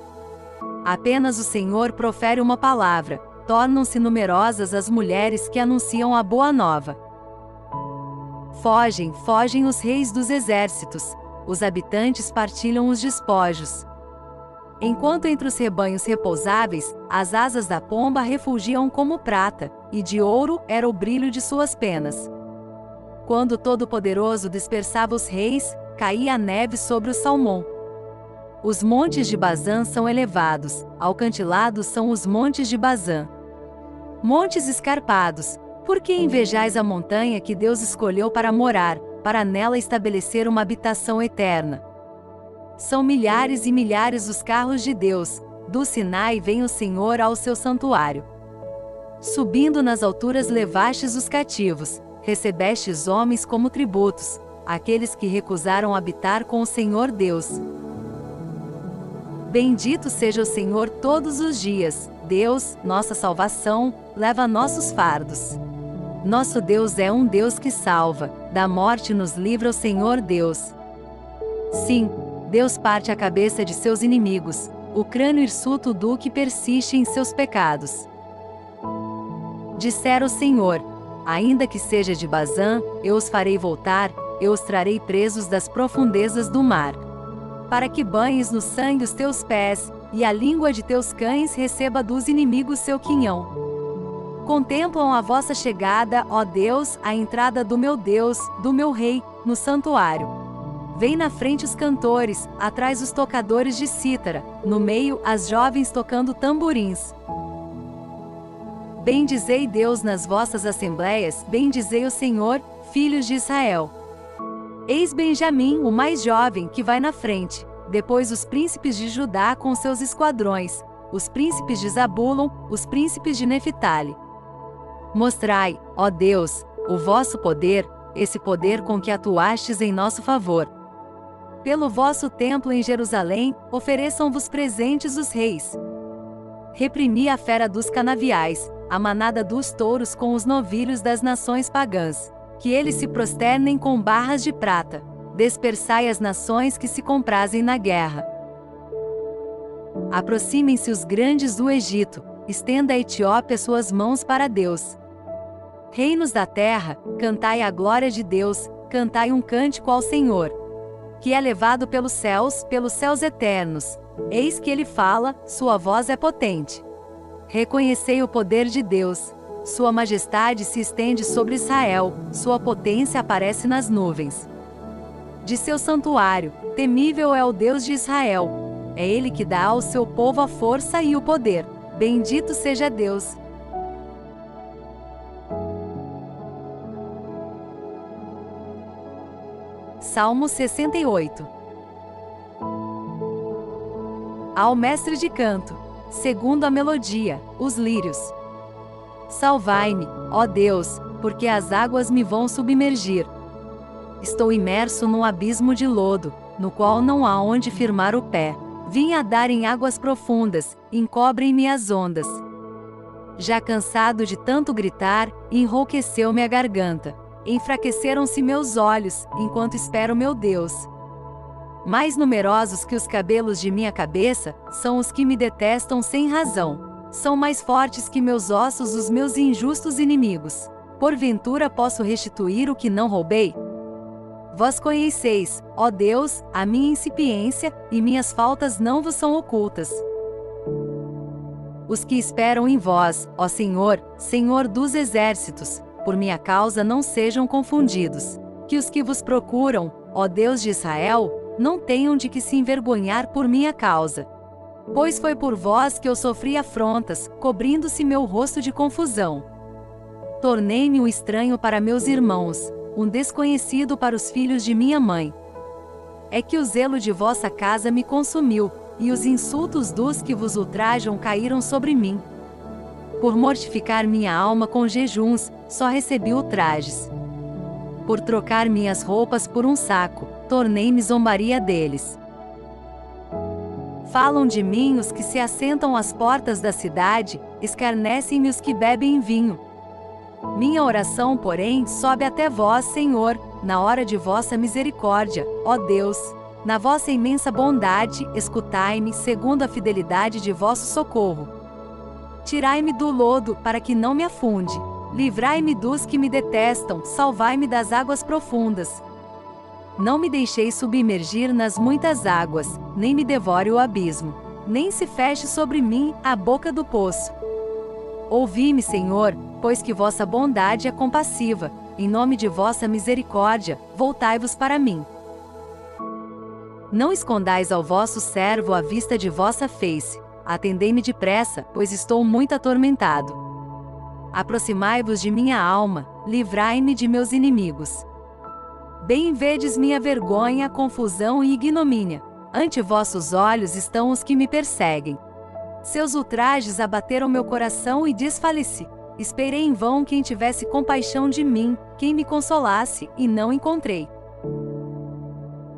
Apenas o Senhor profere uma palavra, tornam-se numerosas as mulheres que anunciam a boa nova. Fogem, fogem os reis dos exércitos, os habitantes partilham os despojos. Enquanto entre os rebanhos repousáveis, as asas da pomba refulgiam como prata, e de ouro era o brilho de suas penas. Quando o Todo-Poderoso dispersava os reis, caía a neve sobre o Salmão. Os montes de Bazã são elevados, alcantilados são os montes de Bazã. Montes escarpados, por que invejais a montanha que Deus escolheu para morar, para nela estabelecer uma habitação eterna? São milhares e milhares os carros de Deus, do Sinai vem o Senhor ao seu santuário. Subindo nas alturas levastes os cativos, recebestes homens como tributos, aqueles que recusaram habitar com o Senhor Deus. Bendito seja o Senhor todos os dias, Deus, nossa salvação, leva nossos fardos. Nosso Deus é um Deus que salva, da morte nos livra o Senhor Deus. Sim, Deus parte a cabeça de seus inimigos, o crânio hirsuto do que persiste em seus pecados. Dissera o Senhor: ainda que seja de Bazã, eu os farei voltar, eu os trarei presos das profundezas do mar. Para que banhes no sangue os teus pés, e a língua de teus cães receba dos inimigos seu quinhão. Contemplam a vossa chegada, ó Deus, a entrada do Deus, do meu Rei, no santuário. Vem na frente os cantores, atrás os tocadores de cítara, no meio as jovens tocando tamborins. Bendizei Deus nas vossas assembleias, bendizei o Senhor, filhos de Israel. Eis Benjamim, o mais jovem, que vai na frente, depois os príncipes de Judá com seus esquadrões, os príncipes de Zabulon, os príncipes de Neftali. Mostrai, ó Deus, o vosso poder, esse poder com que atuastes em nosso favor. Pelo vosso templo em Jerusalém, ofereçam-vos presentes os reis. Reprimi a fera dos canaviais, a manada dos touros com os novilhos das nações pagãs, que eles se prosternem com barras de prata. Dispersai as nações que se comprazem na guerra. Aproximem-se os grandes do Egito, estenda a Etiópia suas mãos para Deus. Reinos da terra, cantai a glória de Deus, cantai um cântico ao Senhor, que é levado pelos céus eternos. Eis que ele fala, sua voz é potente. Reconhecei o poder de Deus. Sua majestade se estende sobre Israel, sua potência aparece nas nuvens. De seu santuário, temível é o Deus de Israel. É ele que dá ao seu povo a força e o poder. Bendito seja Deus. Salmo 68. Ao mestre de canto, segundo a melodia, os lírios. Salvai-me, ó Deus, porque as águas me vão submergir. Estou imerso num abismo de lodo, no qual não há onde firmar o pé. Vim a dar em águas profundas, encobrem-me as ondas. Já cansado de tanto gritar, enrouqueceu-me a garganta. Enfraqueceram-se meus olhos, enquanto espero meu Deus. Mais numerosos que os cabelos de minha cabeça, são os que me detestam sem razão. São mais fortes que meus ossos os meus injustos inimigos. Porventura posso restituir o que não roubei? Vós conheceis, ó Deus, a minha incipiência, e minhas faltas não vos são ocultas. Os que esperam em vós, ó Senhor, Senhor dos exércitos, por minha causa não sejam confundidos. Que os que vos procuram, ó Deus de Israel, não tenham de que se envergonhar por minha causa. Pois foi por vós que eu sofri afrontas, cobrindo-se meu rosto de confusão. Tornei-me um estranho para meus irmãos, um desconhecido para os filhos de minha mãe. É que o zelo de vossa casa me consumiu, e os insultos dos que vos ultrajam caíram sobre mim. Por mortificar minha alma com jejuns, só recebi ultrajes. Por trocar minhas roupas por um saco, tornei-me zombaria deles. Falam de mim os que se assentam às portas da cidade, escarnecem-me os que bebem vinho. Minha oração, porém, sobe até vós, Senhor, na hora de vossa misericórdia, ó Deus. Na vossa imensa bondade, escutai-me, segundo a fidelidade de vosso socorro. Tirai-me do lodo, para que não me afunde. Livrai-me dos que me detestam, salvai-me das águas profundas. Não me deixeis submergir nas muitas águas, nem me devore o abismo, nem se feche sobre mim a boca do poço. Ouvi-me, Senhor, pois que vossa bondade é compassiva, em nome de vossa misericórdia, voltai-vos para mim. Não escondais ao vosso servo a vista de vossa face, atendei-me depressa, pois estou muito atormentado. Aproximai-vos de minha alma, livrai-me de meus inimigos. Bem vedes minha vergonha, confusão e ignomínia. Ante vossos olhos estão os que me perseguem. Seus ultrajes abateram meu coração e desfaleci. Esperei em vão quem tivesse compaixão de mim, quem me consolasse, e não encontrei.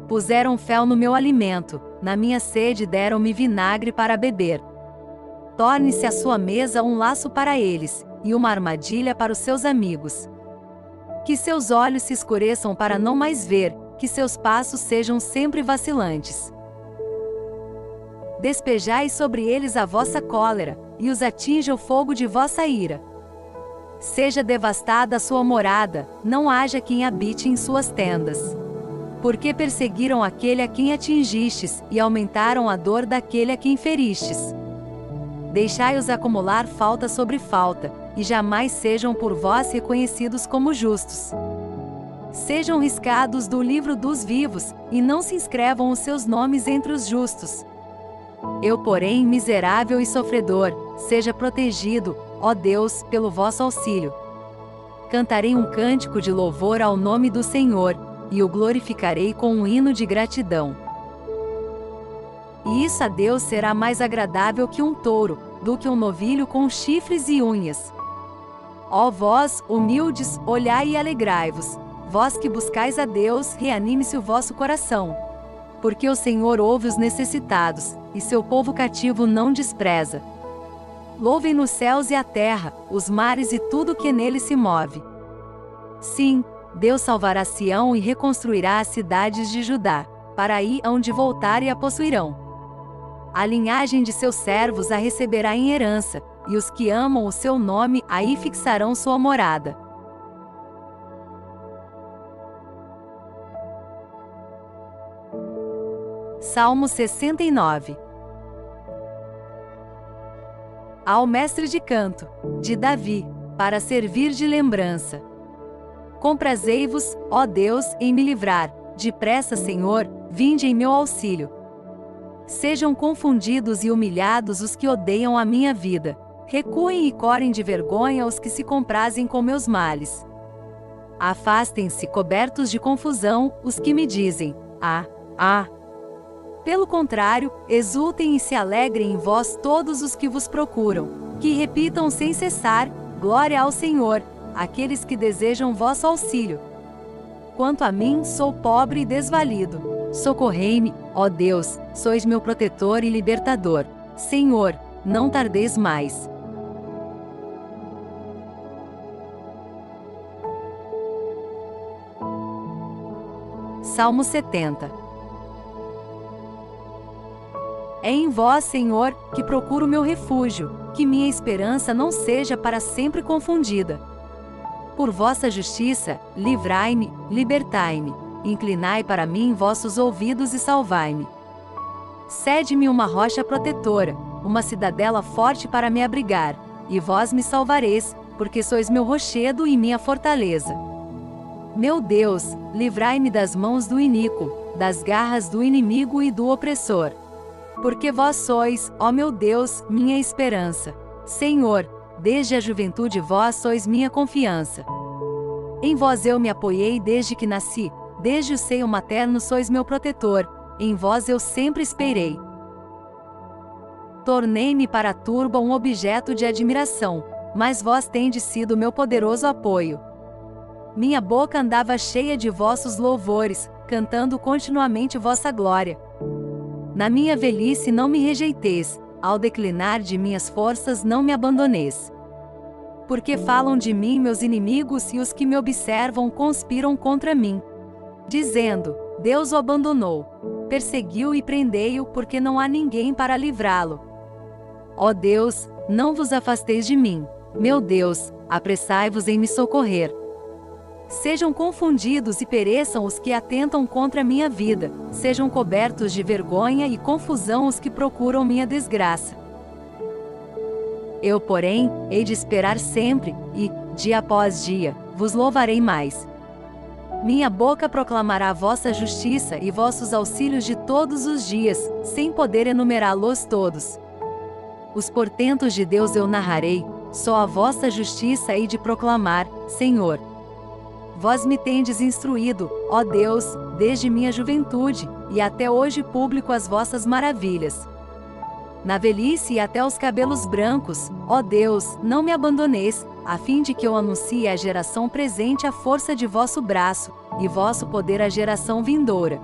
Puseram fel no meu alimento, na minha sede deram-me vinagre para beber. Torne-se a sua mesa um laço para eles, e uma armadilha para os seus amigos. Que seus olhos se escureçam para não mais ver, que seus passos sejam sempre vacilantes. Despejai sobre eles a vossa cólera, e os atinja o fogo de vossa ira. Seja devastada a sua morada, não haja quem habite em suas tendas. Porque perseguiram aquele a quem atingistes, e aumentaram a dor daquele a quem feristes. Deixai-os acumular falta sobre falta, e jamais sejam por vós reconhecidos como justos. Sejam riscados do livro dos vivos, e não se inscrevam os seus nomes entre os justos. Eu, porém, miserável e sofredor, seja protegido, ó Deus, pelo vosso auxílio. Cantarei um cântico de louvor ao nome do Senhor, e o glorificarei com um hino de gratidão. E isso a Deus será mais agradável que um touro, do que um novilho com chifres e unhas. Ó vós, humildes, olhai e alegrai-vos. Vós que buscais a Deus, reanime-se o vosso coração. Porque o Senhor ouve os necessitados, e seu povo cativo não despreza. Louvem nos céus e a terra, os mares e tudo que nele se move. Sim, Deus salvará Sião e reconstruirá as cidades de Judá, para aí onde voltar e a possuirão. A linhagem de seus servos a receberá em herança, e os que amam o seu nome aí fixarão sua morada. Salmo 69. Ao mestre de canto, de Davi, para servir de lembrança. Comprazei-vos, ó Deus, em me livrar, depressa, Senhor, vinde em meu auxílio. Sejam confundidos e humilhados os que odeiam a minha vida. Recuem e corem de vergonha os que se comprazem com meus males. Afastem-se, cobertos de confusão, os que me dizem: ah, ah. Pelo contrário, exultem e se alegrem em vós todos os que vos procuram, que repitam sem cessar: glória ao Senhor, aqueles que desejam vosso auxílio. Quanto a mim, sou pobre e desvalido. Socorrei-me, ó Deus, sois meu protetor e libertador. Senhor, não tardeis mais. Salmo 70. É em vós, Senhor, que procuro meu refúgio, que minha esperança não seja para sempre confundida. Por vossa justiça, livrai-me, libertai-me, inclinai para mim vossos ouvidos e salvai-me. Cede-me uma rocha protetora, uma cidadela forte para me abrigar, e vós me salvareis, porque sois meu rochedo e minha fortaleza. Meu Deus, livrai-me das mãos do iníquo, das garras do inimigo e do opressor. Porque vós sois, ó meu Deus, minha esperança. Senhor, desde a juventude vós sois minha confiança. Em vós eu me apoiei desde que nasci, desde o seio materno sois meu protetor, em vós eu sempre esperei. Tornei-me para a turba um objeto de admiração, mas vós tendes sido meu poderoso apoio. Minha boca andava cheia de vossos louvores, cantando continuamente vossa glória. Na minha velhice não me rejeiteis, ao declinar de minhas forças não me abandoneis. Porque falam de mim meus inimigos e os que me observam conspiram contra mim, dizendo: Deus o abandonou. Perseguiu e prendei-o, porque não há ninguém para livrá-lo. Ó Deus, não vos afasteis de mim. Meu Deus, apressai-vos em me socorrer. Sejam confundidos e pereçam os que atentam contra minha vida, sejam cobertos de vergonha e confusão os que procuram minha desgraça. Eu, porém, hei de esperar sempre, e, dia após dia, vos louvarei mais. Minha boca proclamará vossa justiça e vossos auxílios de todos os dias, sem poder enumerá-los todos. Os portentos de Deus eu narrarei, só a vossa justiça hei de proclamar, Senhor. Vós me tendes instruído, ó Deus, desde minha juventude, e até hoje publico as vossas maravilhas. Na velhice e até os cabelos brancos, ó Deus, não me abandoneis, a fim de que eu anuncie à geração presente a força de vosso braço, e vosso poder à geração vindoura.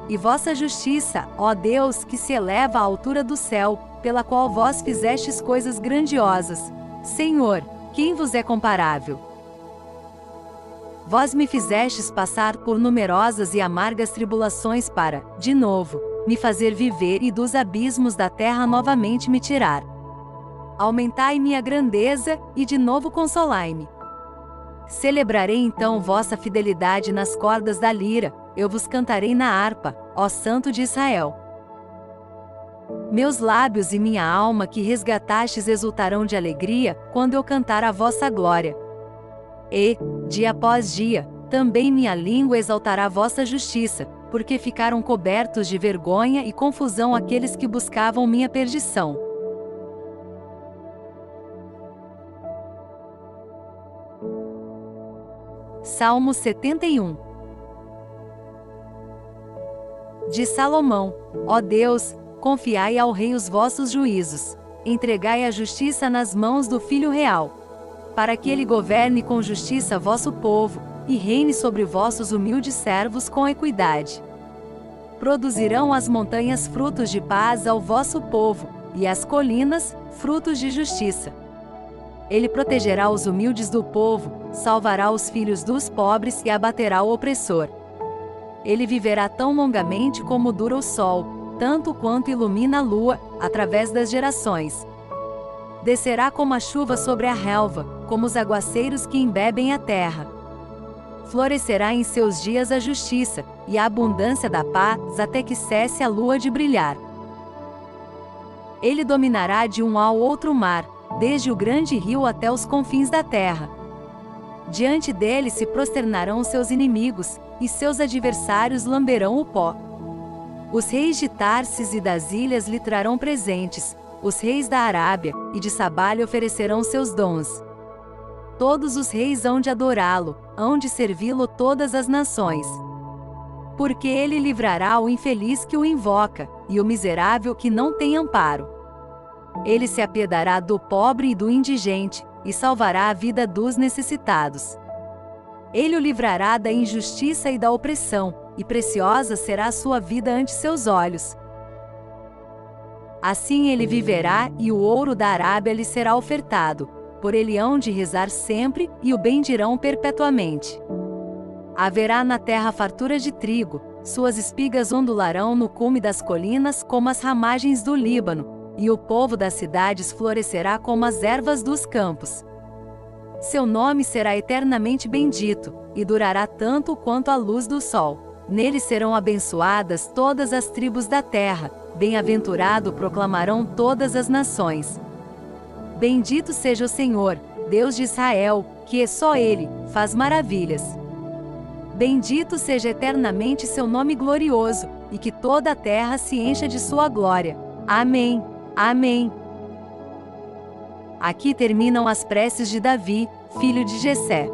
E vossa justiça, ó Deus, que se eleva à altura do céu, pela qual vós fizestes coisas grandiosas. Senhor, Quem vos é comparável? Vós me fizestes passar por numerosas e amargas tribulações para, de novo, me fazer viver e dos abismos da terra novamente me tirar. Aumentai minha grandeza, e de novo consolai-me. Celebrarei então vossa fidelidade nas cordas da lira, eu vos cantarei na harpa, ó Santo de Israel. Meus lábios e minha alma que resgatastes exultarão de alegria, quando eu cantar a vossa glória. E, dia após dia, também minha língua exaltará vossa justiça, porque ficaram cobertos de vergonha e confusão aqueles que buscavam minha perdição. Salmo 71. De Salomão: Ó Deus, confiai ao rei os vossos juízos, entregai a justiça nas mãos do Filho real, para que ele governe com justiça vosso povo, e reine sobre vossos humildes servos com equidade. Produzirão as montanhas frutos de paz ao vosso povo, e as colinas, frutos de justiça. Ele protegerá os humildes do povo, salvará os filhos dos pobres e abaterá o opressor. Ele viverá tão longamente como dura o sol, tanto quanto ilumina a lua, através das gerações. Descerá como a chuva sobre a relva, como os aguaceiros que embebem a terra. Florescerá em seus dias a justiça, e a abundância da paz até que cesse a lua de brilhar. Ele dominará de um ao outro mar, desde o grande rio até os confins da terra. Diante dele se prosternarão seus inimigos, e seus adversários lamberão o pó. Os reis de Tarsis e das ilhas lhe trarão presentes, os reis da Arábia e de Sabá lhe oferecerão seus dons. Todos os reis hão de adorá-lo, hão de servi-lo todas as nações. Porque ele livrará o infeliz que o invoca, e o miserável que não tem amparo. Ele se apiedará do pobre e do indigente, e salvará a vida dos necessitados. Ele o livrará da injustiça e da opressão, e preciosa será a sua vida ante seus olhos. Assim ele viverá, e o ouro da Arábia lhe será ofertado. Por ele hão de rezar sempre, e o bendirão perpetuamente. Haverá na terra fartura de trigo, suas espigas ondularão no cume das colinas como as ramagens do Líbano, e o povo das cidades florescerá como as ervas dos campos. Seu nome será eternamente bendito, e durará tanto quanto a luz do sol. Nele serão abençoadas todas as tribos da terra, bem-aventurado proclamarão todas as nações. Bendito seja o Senhor, Deus de Israel, que é só Ele, faz maravilhas. Bendito seja eternamente seu nome glorioso, e que toda a terra se encha de sua glória. Amém. Amém. Aqui terminam as preces de Davi, filho de Jessé.